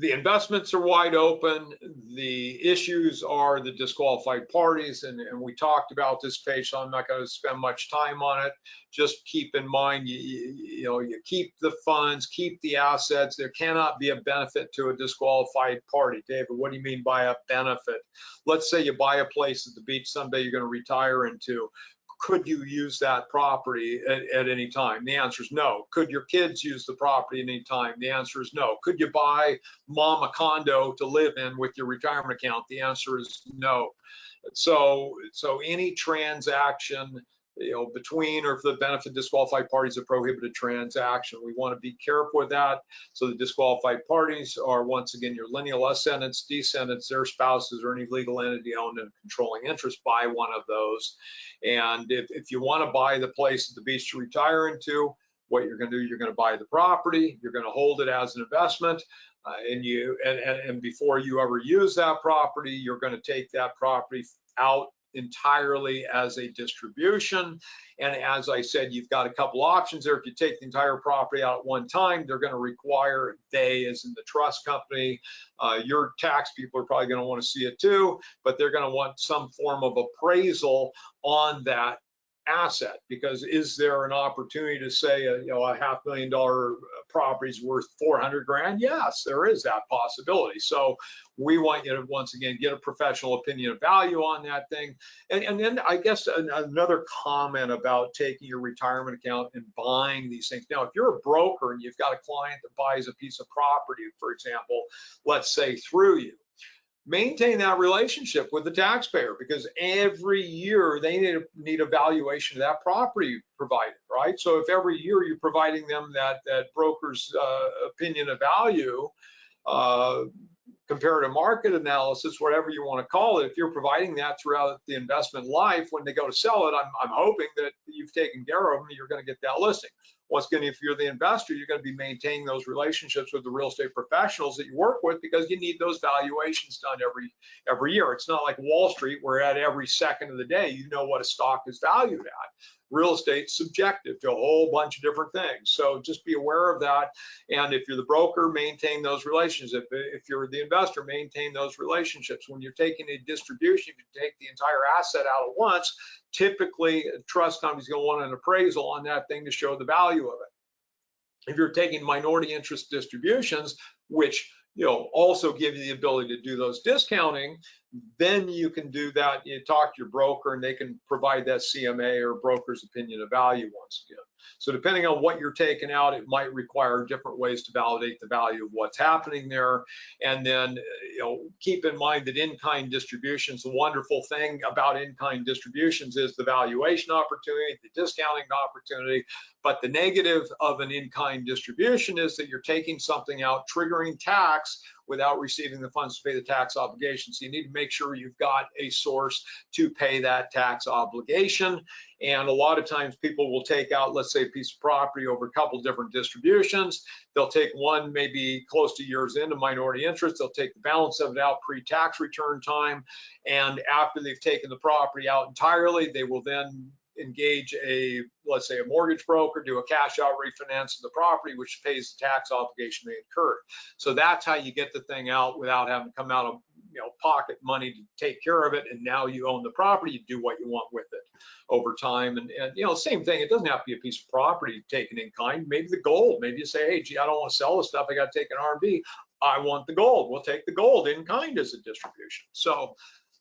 the investments are wide open. The issues are the disqualified parties, and we talked about this page, so I'm not going to spend much time on it. Just keep in mind, you keep the funds, keep the assets. There cannot be a benefit to a disqualified party. David, what do you mean by a benefit? Let's say you buy a place at the beach someday you're going to retire into. Could you use that property at any time? The answer is no. Could your kids use the property at any time? The answer is no. Could you buy mom a condo to live in with your retirement account? The answer is no. So any transaction between or for the benefit of disqualified parties, a prohibited transaction. We want to be careful with that. So the disqualified parties are, once again, your lineal ascendants, descendants, their spouses, or any legal entity owned and controlling interest by one of those. And if you want to buy the place at the beach to retire into, what you're going to do, you're going to buy the property, you're going to hold it as an investment, and before you ever use that property, you're going to take that property out entirely as a distribution. And as I said, you've got a couple options there. If you take the entire property out at one time, they're going to require, they as in the trust company, your tax people are probably going to want to see it too, but they're going to want some form of appraisal on that asset, because is there an opportunity to say a $500,000 property is worth 400 grand? Yes, there is that possibility. So we want you to, once again, get a professional opinion of value on that thing. And then I guess another comment about taking your retirement account and buying these things. Now, if you're a broker and you've got a client that buys a piece of property, for example, let's say through you, maintain that relationship with the taxpayer, because every year they need a valuation of that property provided, right? So if every year you're providing them that broker's opinion of value, comparative market analysis, whatever you want to call it, if you're providing that throughout the investment life, when they go to sell it, I'm hoping that you've taken care of them, you're going to get that listing. Once again, if you're the investor, you're going to be maintaining those relationships with the real estate professionals that you work with, because you need those valuations done every year. It's not like Wall Street, where at every second of the day, you know what a stock is valued at. real estate's subjective to a whole bunch of different things. So just be aware of that. And if you're the broker, maintain those relationships. If you're the investor, maintain those relationships. When you're taking a distribution, if you take the entire asset out at once, typically a trust company's going to want an appraisal on that thing to show the value of it. If you're taking minority interest distributions, which also give you the ability to do those discounting, then you can do that. You talk to your broker and they can provide that CMA or broker's opinion of value once again. So depending on what you're taking out, it might require different ways to validate the value of what's happening there. And then keep in mind that in-kind distributions, the wonderful thing about in-kind distributions is the valuation opportunity, the discounting opportunity. But the negative of an in-kind distribution is that you're taking something out, triggering tax without receiving the funds to pay the tax obligation. So you need to make sure you've got a source to pay that tax obligation. And a lot of times people will take out, let's say, a piece of property over a couple different distributions. They'll take one maybe close to years into minority interest. They'll take the balance of it out pre-tax return time. And after they've taken the property out entirely, they will then engage let's say a mortgage broker, do a cash out refinance of the property, which pays the tax obligation they incurred. So that's how you get the thing out without having to come out of pocket money to take care of it. And now you own the property, you do what you want with it over time. And same thing, it doesn't have to be a piece of property taken in kind. Maybe the gold, maybe you say, hey, gee, I don't want to sell this stuff, I got to take an RMD. I want the gold. We'll take the gold in kind as a distribution. So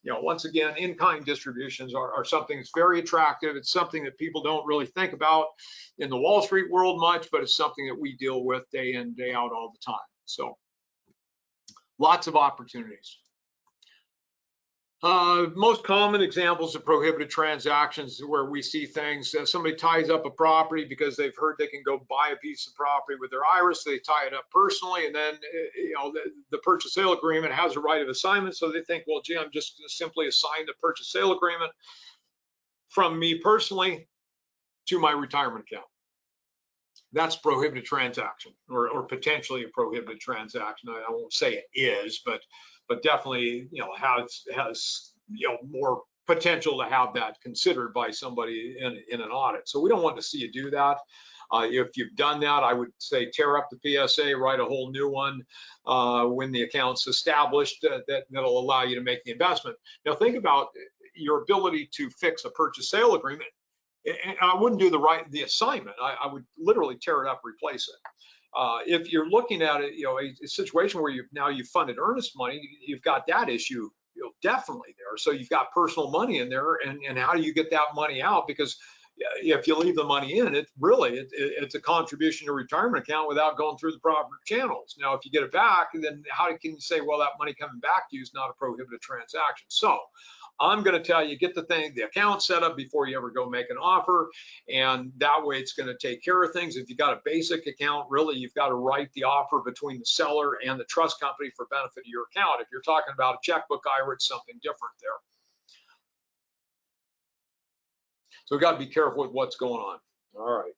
once again, in-kind distributions are something that's very attractive. It's something that people don't really think about in the Wall Street world much, but it's something that we deal with day in, day out all the time. So lots of opportunities. Most common examples of prohibited transactions where we see things, somebody ties up a property because they've heard they can go buy a piece of property with their IRA, so they tie it up personally, and then the purchase sale agreement has a right of assignment, so they think, well, gee, I'm just going to simply assign the purchase sale agreement from me personally to my retirement account. That's prohibited transaction, or potentially a prohibited transaction. I won't say it is, but definitely has more potential to have that considered by somebody in an audit. So we don't want to see you do that. If you've done that, I would say tear up the PSA, write a whole new one when the account's established. That'll allow you to make the investment. Now think about your ability to fix a purchase sale agreement. And I wouldn't do the assignment. I would literally tear it up, replace it. If you're looking at it, a situation where you've funded earnest money, you've got that issue definitely there. So you've got personal money in there, and how do you get that money out? Because if you leave the money in, it's a contribution to retirement account without going through the proper channels. Now, if you get it back, then how can you say, well, that money coming back to you is not a prohibited transaction? So I'm going to tell you, get the account set up before you ever go make an offer, and that way it's going to take care of things. If you got a basic account, really you've got to write the offer between the seller and the trust company for benefit of your account. If you're talking about a checkbook IRA, it's something different there. So we've got to be careful with what's going on. All right.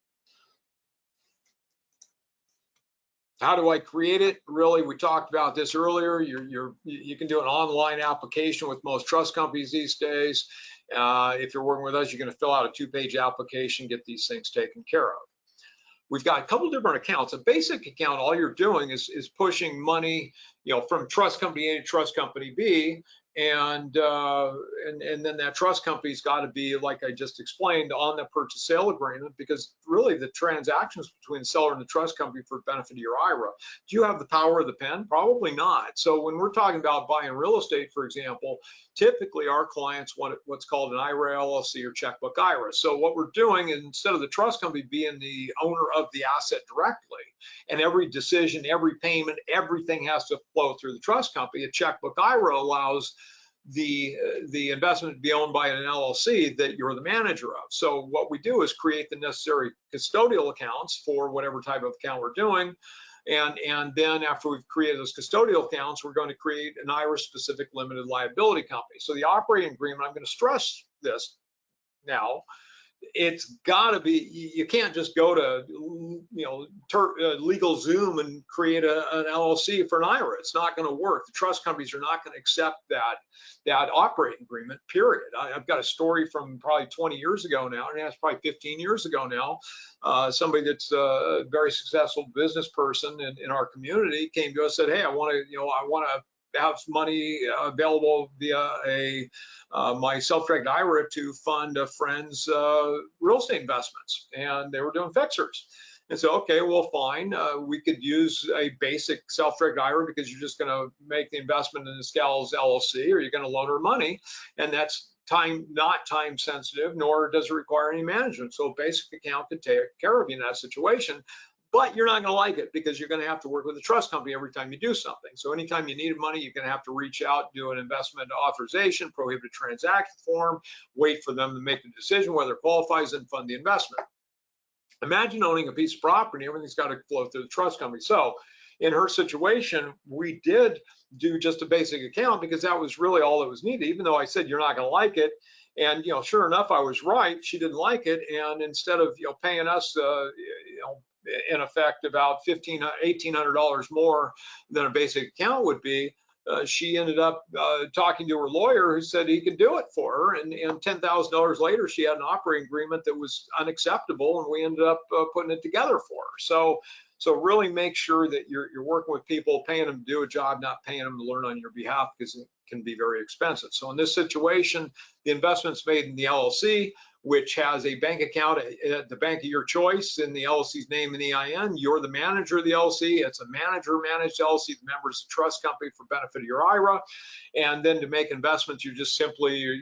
How do I create it? Really, we talked about this earlier. You can do an online application with most trust companies these days. If you're working with us, you're going to fill out a 2-page application, get these things taken care of. We've got a couple different accounts. A basic account, all you're doing is pushing money, from trust company A to trust company B, and then that trust company's got to be, like I just explained, on the purchase sale agreement, because really the transactions between the seller and the trust company for benefit of your IRA. Do you have the power of the pen? Probably not. So when we're talking about buying real estate, for example, typically our clients want what's called an IRA LLC or checkbook IRA. So what we're doing is, instead of the trust company being the owner of the asset directly, and every decision, every payment, everything has to flow through the trust company, a checkbook IRA allows the investment to be owned by an LLC that you're the manager of. So what we do is create the necessary custodial accounts for whatever type of account we're doing. And then after we've created those custodial accounts, we're going to create an IRA-specific limited liability company. So the operating agreement, I'm going to stress this now, it's got to be, you can't just go to, LegalZoom and create an LLC for an IRA. It's not going to work. The trust companies are not going to accept that operating agreement, period. I've got a story from probably 20 years ago now, and that's probably 15 years ago now. Somebody that's a very successful business person in our community came to us and said, hey, I want to have money available via my self-directed IRA to fund a friend's real estate investments, and they were doing fixers. And so, okay, well, fine. We could use a basic self-directed IRA because you're just going to make the investment in this gal's LLC, or you're going to loan her money, and that's not time sensitive, nor does it require any management. So a basic account could take care of you in that situation. But you're not going to like it because you're going to have to work with a trust company every time you do something. So anytime you need money, you're going to have to reach out, do an investment authorization, prohibited transaction form, wait for them to make the decision whether it qualifies, and fund the investment. Imagine owning a piece of property, everything's got to flow through the trust company. So in her situation, we did do just a basic account because that was really all that was needed, even though I said you're not going to like it. And sure enough, I was right. She didn't like it, and instead of paying us in effect about $1,800 more than a basic account would be, she ended up talking to her lawyer, who said he could do it for her, and $10,000 later she had an operating agreement that was unacceptable, and we ended up putting it together for her. So really make sure that you're working with people, paying them to do a job, not paying them to learn on your behalf, because it can be very expensive. So in this situation, the investment's made in the LLC, which has a bank account at the bank of your choice in the LLC's name and EIN. You're the manager of the LLC. It's a manager-managed LLC. The members of the trust company for benefit of your IRA. And then to make investments, you're just simply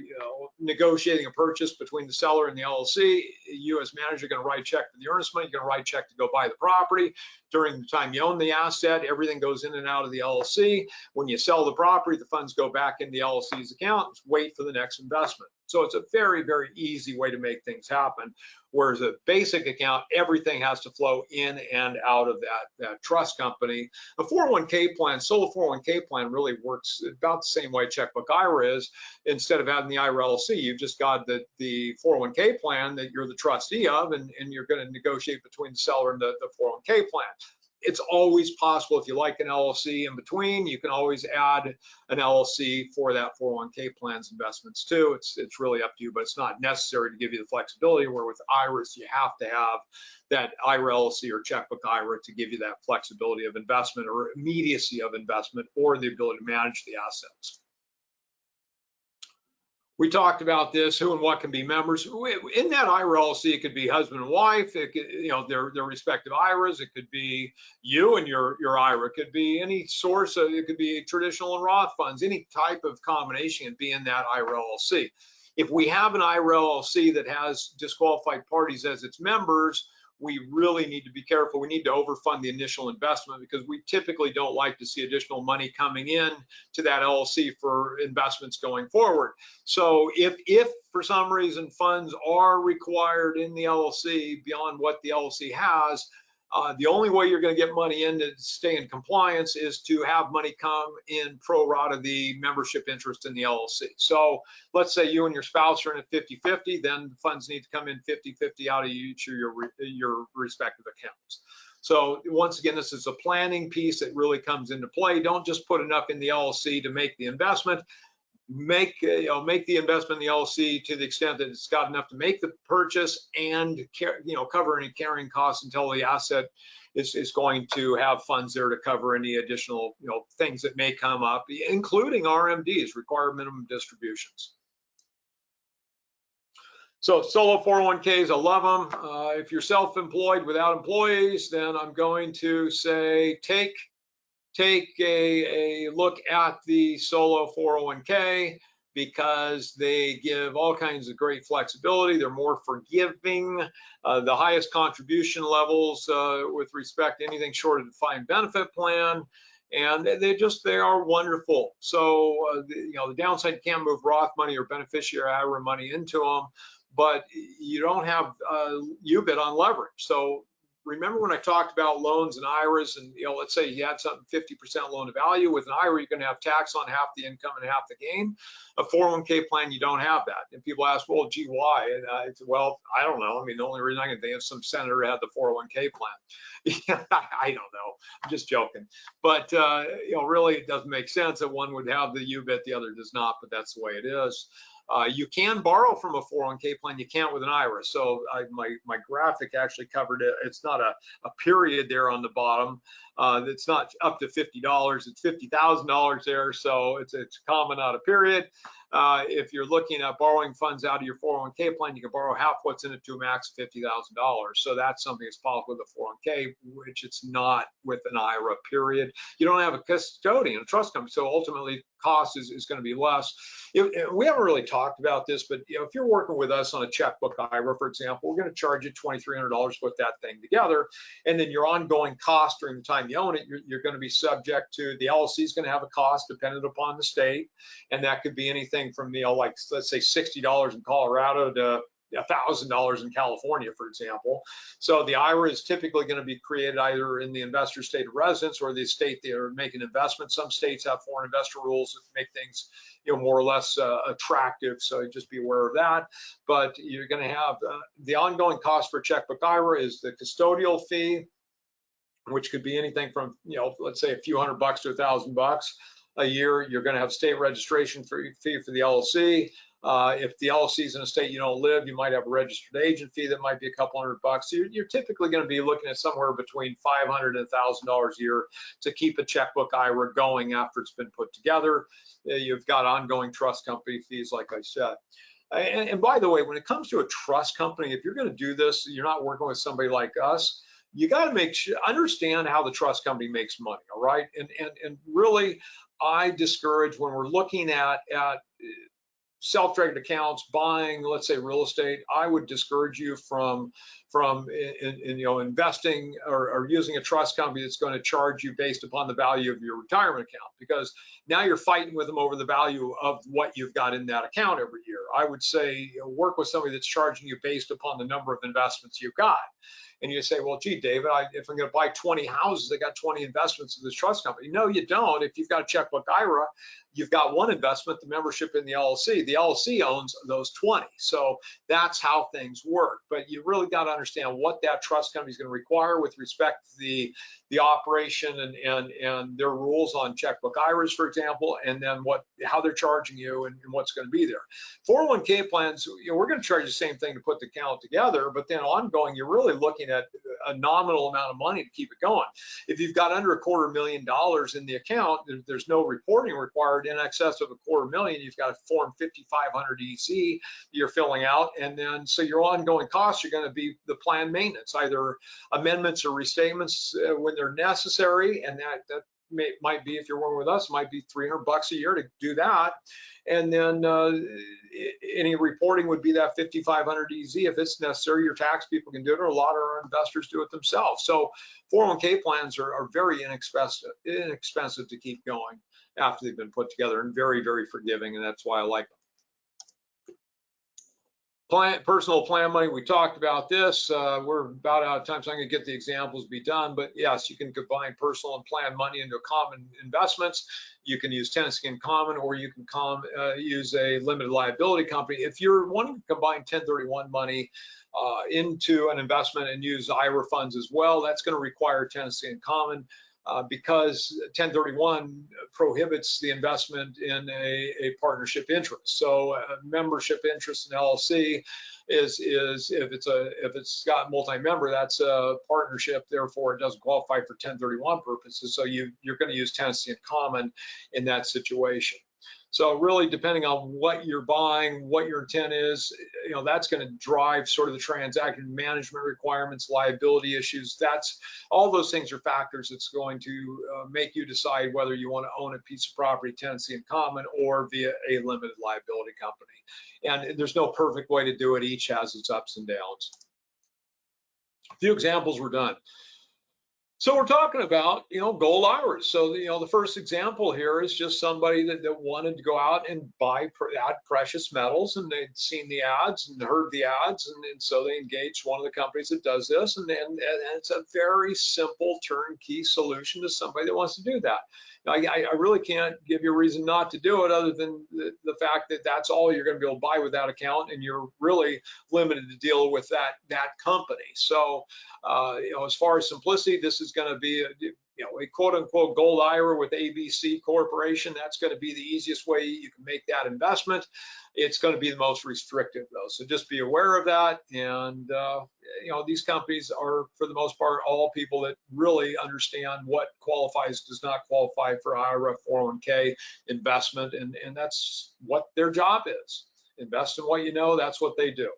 negotiating a purchase between the seller and the LLC. You as manager are going to write a check for the earnest money. You're going to write a check to go buy the property. During the time you own the asset, everything goes in and out of the LLC. When you sell the property, the funds go back in the LLC's account. Wait for the next investment. So it's a very, very easy way to make things happen. Whereas a basic account, everything has to flow in and out of that trust company. A 401k plan, solo 401k plan really works about the same way checkbook IRA is. Instead of having the IRA LLC, you've just got the 401k plan that you're the trustee of, and you're going to negotiate between the seller and the 401k plan. It's always possible, if you like an LLC in between, you can always add an LLC for that 401k plan's investments too. It's really up to you, but it's not necessary to give you the flexibility, where with IRAs, you have to have that IRA LLC or checkbook IRA to give you that flexibility of investment or immediacy of investment, or the ability to manage the assets. We talked about this, who and what can be members. In that IRA LLC, it could be husband and wife, it could, their respective IRAs. It could be you and your IRA. It could be any source of, it could be traditional and Roth funds. Any type of combination can be in that IRA LLC. If we have an IRA LLC that has disqualified parties as its members, we really need to be careful. We need to overfund the initial investment, because we typically don't like to see additional money coming in to that LLC for investments going forward. So if for some reason funds are required in the LLC beyond what the LLC has, the only way you're going to get money in to stay in compliance is to have money come in pro rata the membership interest in the LLC. So let's say you and your spouse are in at 50-50, then the funds need to come in 50-50 out of each of your respective accounts. So once again, this is a planning piece that really comes into play. Don't just put enough in the LLC to make the investment. Make the investment in the LLC to the extent that it's got enough to make the purchase and cover any carrying costs until the asset is going to have funds there to cover any additional things that may come up, including RMDs, required minimum distributions. So solo 401ks, I love them. If you're self-employed without employees, then I'm going to say take a look at the solo 401k, because they give all kinds of great flexibility. They're more forgiving, the highest contribution levels with respect to anything short of defined benefit plan, and they are wonderful. So the downside, you can't move Roth money or beneficiary IRA money into them, but you don't have UBIT on leverage. So remember when I talked about loans and IRAs, and let's say you had something 50% loan to value. With an IRA, you're going to have tax on half the income and half the gain. A 401k plan, you don't have that. And people ask, well, gee, why? And I said, well, I don't know. I mean, the only reason I can think of, some senator had the 401k plan. I don't know. I'm just joking. But really, it doesn't make sense that one would have the UBIT, the other does not. But that's the way it is. You can borrow from a 401k plan. You can't with an IRA. So my graphic actually covered it. It's not a period there on the bottom. It's not up to $50. It's $50,000 there. So it's common, not a period. If you're looking at borrowing funds out of your 401k plan, you can borrow half what's in it to a max of $50,000. So that's something that's possible with a 401k, which it's not with an IRA, period. You don't have a custodian, a trust company. So ultimately, cost is going to be less. We haven't really talked about this, but if you're working with us on a checkbook IRA, for example, we're going to charge you $2,300 to put that thing together, and then your ongoing cost during the time you own it, you're going to be subject to the LLC is going to have a cost dependent upon the state, and that could be anything from like let's say $60 in Colorado to $1,000 in California, for example. So the IRA is typically going to be created either in the investor state of residence or the state they are making investments. Some states have foreign investor rules that make things more or less attractive, so just be aware of that. But you're going to have the ongoing cost for checkbook IRA is the custodial fee, which could be anything from let's say a few $100 to $1,000 a year. You're going to have state registration fee for the LLC. If the LLC is in a state you don't live, you might have a registered agent fee that might be a couple $100. So you're typically going to be looking at somewhere between $500 and $1,000 a year to keep a checkbook IRA going after it's been put together. You've got ongoing trust company fees, like I said. And by the way, when it comes to a trust company, if you're going to do this, you're not working with somebody like us. You got to understand how the trust company makes money, all right? And really, I discourage when we're looking at self-directed accounts, buying, let's say, real estate, I would discourage you from investing or using a trust company that's going to charge you based upon the value of your retirement account, because now you're fighting with them over the value of what you've got in that account every year. I would say work with somebody that's charging you based upon the number of investments you've got. And you say, well, gee, David, if I'm going to buy 20 houses, I got 20 investments in this trust company. No, you don't. If you've got a checkbook IRA, you've got one investment, the membership in the LLC. The LLC owns those 20. So that's how things work. But you really got to understand what that trust company is going to require with respect to the operation and their rules on checkbook IRAs, for example, and then how they're charging you and what's going to be there. 401k plans, we're going to charge the same thing to put the account together, but then ongoing, you're really looking at a nominal amount of money to keep it going. If you've got under $250,000 in the account, there's no reporting required. In excess of $250,000, you've got a form 5500 EC you're filling out, and then so your ongoing costs are going to be the plan maintenance, either amendments or restatements when they're necessary, and that might be, if you're working with us, might be $300 a year to do that. And then any reporting would be that 5500 EZ if it's necessary. Your tax people can do it, or a lot of our investors do it themselves. So 401k plans are very inexpensive to keep going after they've been put together, and very, very forgiving, and that's why I like them. Personal plan money, we talked about this. We're about out of time, so I'm going to get the examples be done. But yes, you can combine personal and plan money into common investments. You can use tenancy in common, or you can use a limited liability company. If you're wanting to combine 1031 money into an investment and use IRA funds as well, that's going to require tenancy in common. Because 1031 prohibits the investment in a partnership interest. So membership interest in LLC is if it's got multi-member, that's a partnership, therefore it doesn't qualify for 1031 purposes. So you're going to use tenancy in common in that situation. So really, depending on what you're buying, what your intent is, that's going to drive sort of the transaction management requirements, liability issues. That's all those things are factors that's going to make you decide whether you want to own a piece of property, tenancy in common, or via a limited liability company. And there's no perfect way to do it. Each has its ups and downs. A few examples were done. So we're talking about, gold IRAs. So, the first example here is just somebody that wanted to go out and add precious metals, and they'd seen the ads and heard the ads, and so they engaged one of the companies that does this, and it's a very simple turnkey solution to somebody that wants to do that. I really can't give you a reason not to do it other than the fact that that's all you're going to be able to buy with that account, and you're really limited to deal with that company. So, as far as simplicity, this is going to be a quote unquote gold IRA with ABC Corporation. That's going to be the easiest way you can make that investment. It's going to be the most restrictive though. So just be aware of that. And, these companies are, for the most part, all people that really understand what qualifies, does not qualify for IRA, 401k investment. And that's what their job is. Invest in what you know, that's what they do.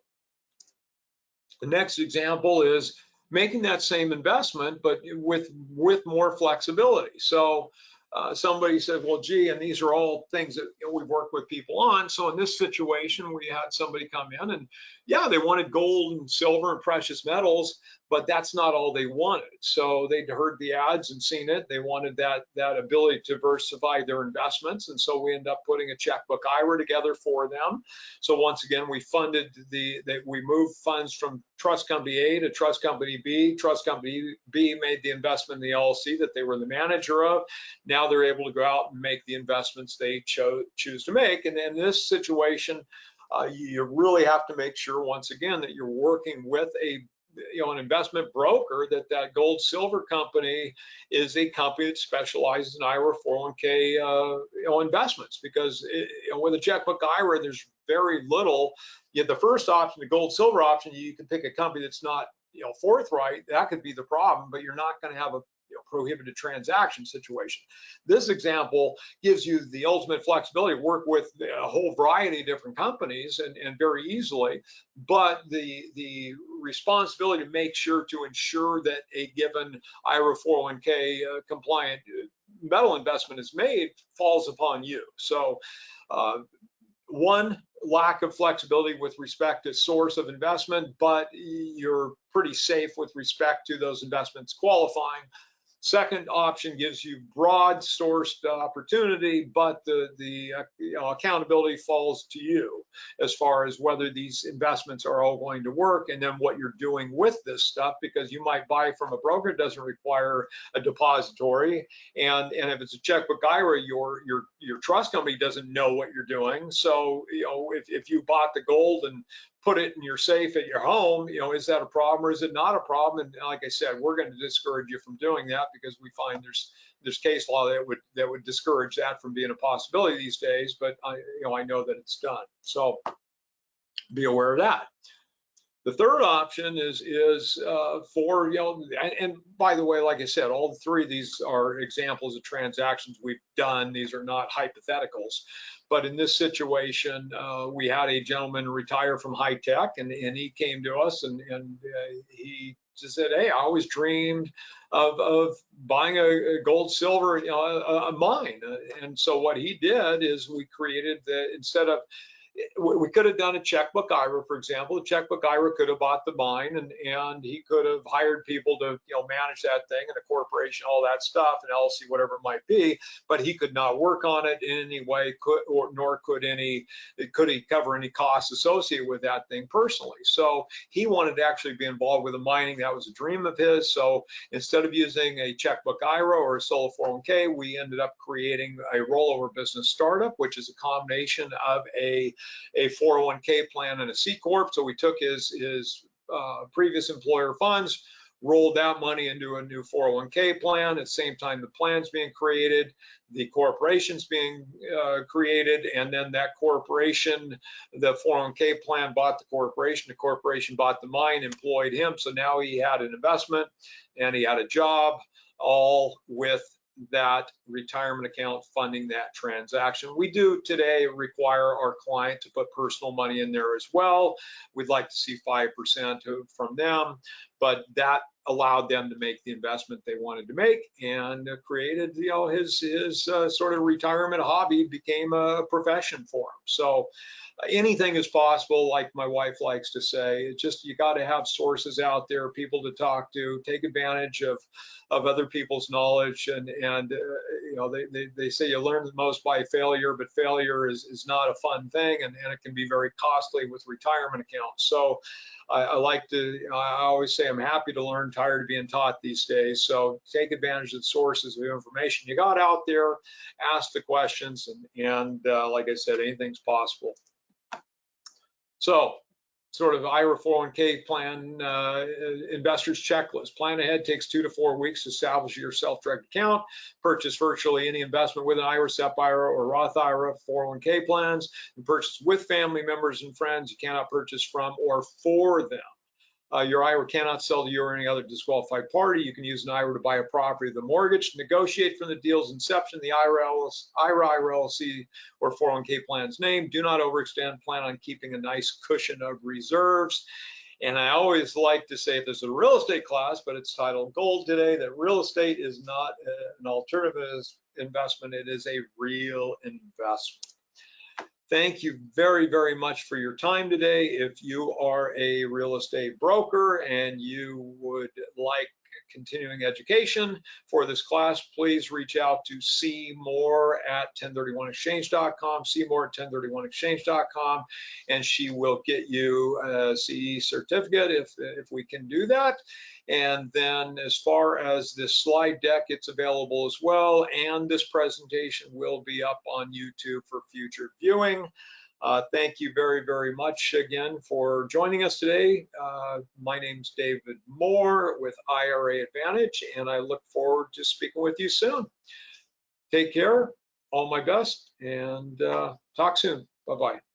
The next example is making that same investment, but with more flexibility. So somebody said, well, gee, and these are all things that we've worked with people on. So in this situation, we had somebody come in and yeah, they wanted gold and silver and precious metals, but that's not all they wanted. So they'd heard the ads and seen it. They wanted that ability to diversify their investments. And so we ended up putting a checkbook IRA together for them. So once again, we funded we moved funds from trust company A to trust company B. Trust company B made the investment in the LLC that they were the manager of. Now they're able to go out and make the investments they choose to make. And in this situation, you really have to make sure, once again, that you're working with an investment broker, that gold silver company is a company that specializes in IRA 401k investments, because with a checkbook IRA, there's very little. The first option, the gold silver option, you can pick a company that's not forthright. That could be the problem, but you're not going to have a prohibited transaction situation. This example gives you the ultimate flexibility to work with a whole variety of different companies and very easily, but the responsibility to make sure to ensure that a given IRA 401k compliant metal investment is made falls upon you. So one, lack of flexibility with respect to source of investment, but you're pretty safe with respect to those investments qualifying. Second option gives you broad sourced opportunity, but the accountability falls to you as far as whether these investments are all going to work, and then what you're doing with this stuff, because you might buy from a broker, it doesn't require a depository, and if it's a checkbook IRA, your trust company doesn't know what you're doing. So if you bought the gold and put it in your safe at your home, is that a problem or is it not a problem? And like I said, we're going to discourage you from doing that, because we find there's case law that would discourage that from being a possibility these days. But I know that it's done. So be aware of that. The third option is for, and by the way, like I said, all three of these are examples of transactions we've done. These are not hypotheticals. But in this situation, we had a gentleman retire from high tech, and he came to us and he just said, hey, I always dreamed of buying a gold silver a mine. And so what he did is we created instead of, we could have done a checkbook IRA, for example. A checkbook IRA could have bought the mine, and he could have hired people to manage that thing, and a corporation, all that stuff, and LLC, whatever it might be. But he could not work on it in any way, nor could he cover any costs associated with that thing personally. So he wanted to actually be involved with the mining. That was a dream of his. So instead of using a checkbook IRA or a solo 401k, we ended up creating a rollover business startup, which is a combination of a 401k plan and a C Corp. So we took his previous employer funds, rolled that money into a new 401k plan. At the same time, the plan's being created, the corporation's being created, and then that corporation, the 401k plan bought the corporation bought the mine, employed him. So now he had an investment and he had a job, all with that retirement account funding that transaction. We do today require our client to put personal money in there as well. We'd like to see 5% from them, but that allowed them to make the investment they wanted to make, and created, you know, his sort of retirement hobby became a profession for him. So anything is possible, like my wife likes to say. It's just, you got to have sources out there, people to talk to, take advantage of other people's knowledge, and you know, they say you learn the most by failure, but failure is not a fun thing, and it can be very costly with retirement accounts. So I like to, I always say I'm happy to learn, tired of being taught these days. So take advantage of the sources of information you got out there, ask the questions, and like I said, anything's possible. So, sort of IRA 401k plan investor's checklist. Plan ahead, takes 2 to 4 weeks to establish your self-directed account. Purchase virtually any investment with an IRA, SEP IRA, or Roth IRA 401k plans, and purchase with family members and friends. You cannot purchase from or for them. Your IRA cannot sell to you or any other disqualified party. You can use an IRA to buy a property with a mortgage, negotiate from the deal's inception, the IRA, LLC, or 401k plan's name. Do not overextend. Plan on keeping a nice cushion of reserves. And I always like to say, if there's a real estate class, but it's titled Gold today, that real estate is not an alternative investment. It is a real investment. Thank you very, very much for your time today. If you are a real estate broker and you would like continuing education for this class, please reach out to Seymour at 1031exchange.com, Seymour at 1031exchange.com, and she will get you a CE certificate if we can do that. And then as far as this slide deck, it's available as well, and this presentation will be up on YouTube for future viewing. Thank you very, very much again for joining us today. My name's David Moore with IRA Advantage, and I look forward to speaking with you soon. Take care, all my best, and talk soon. Bye-bye.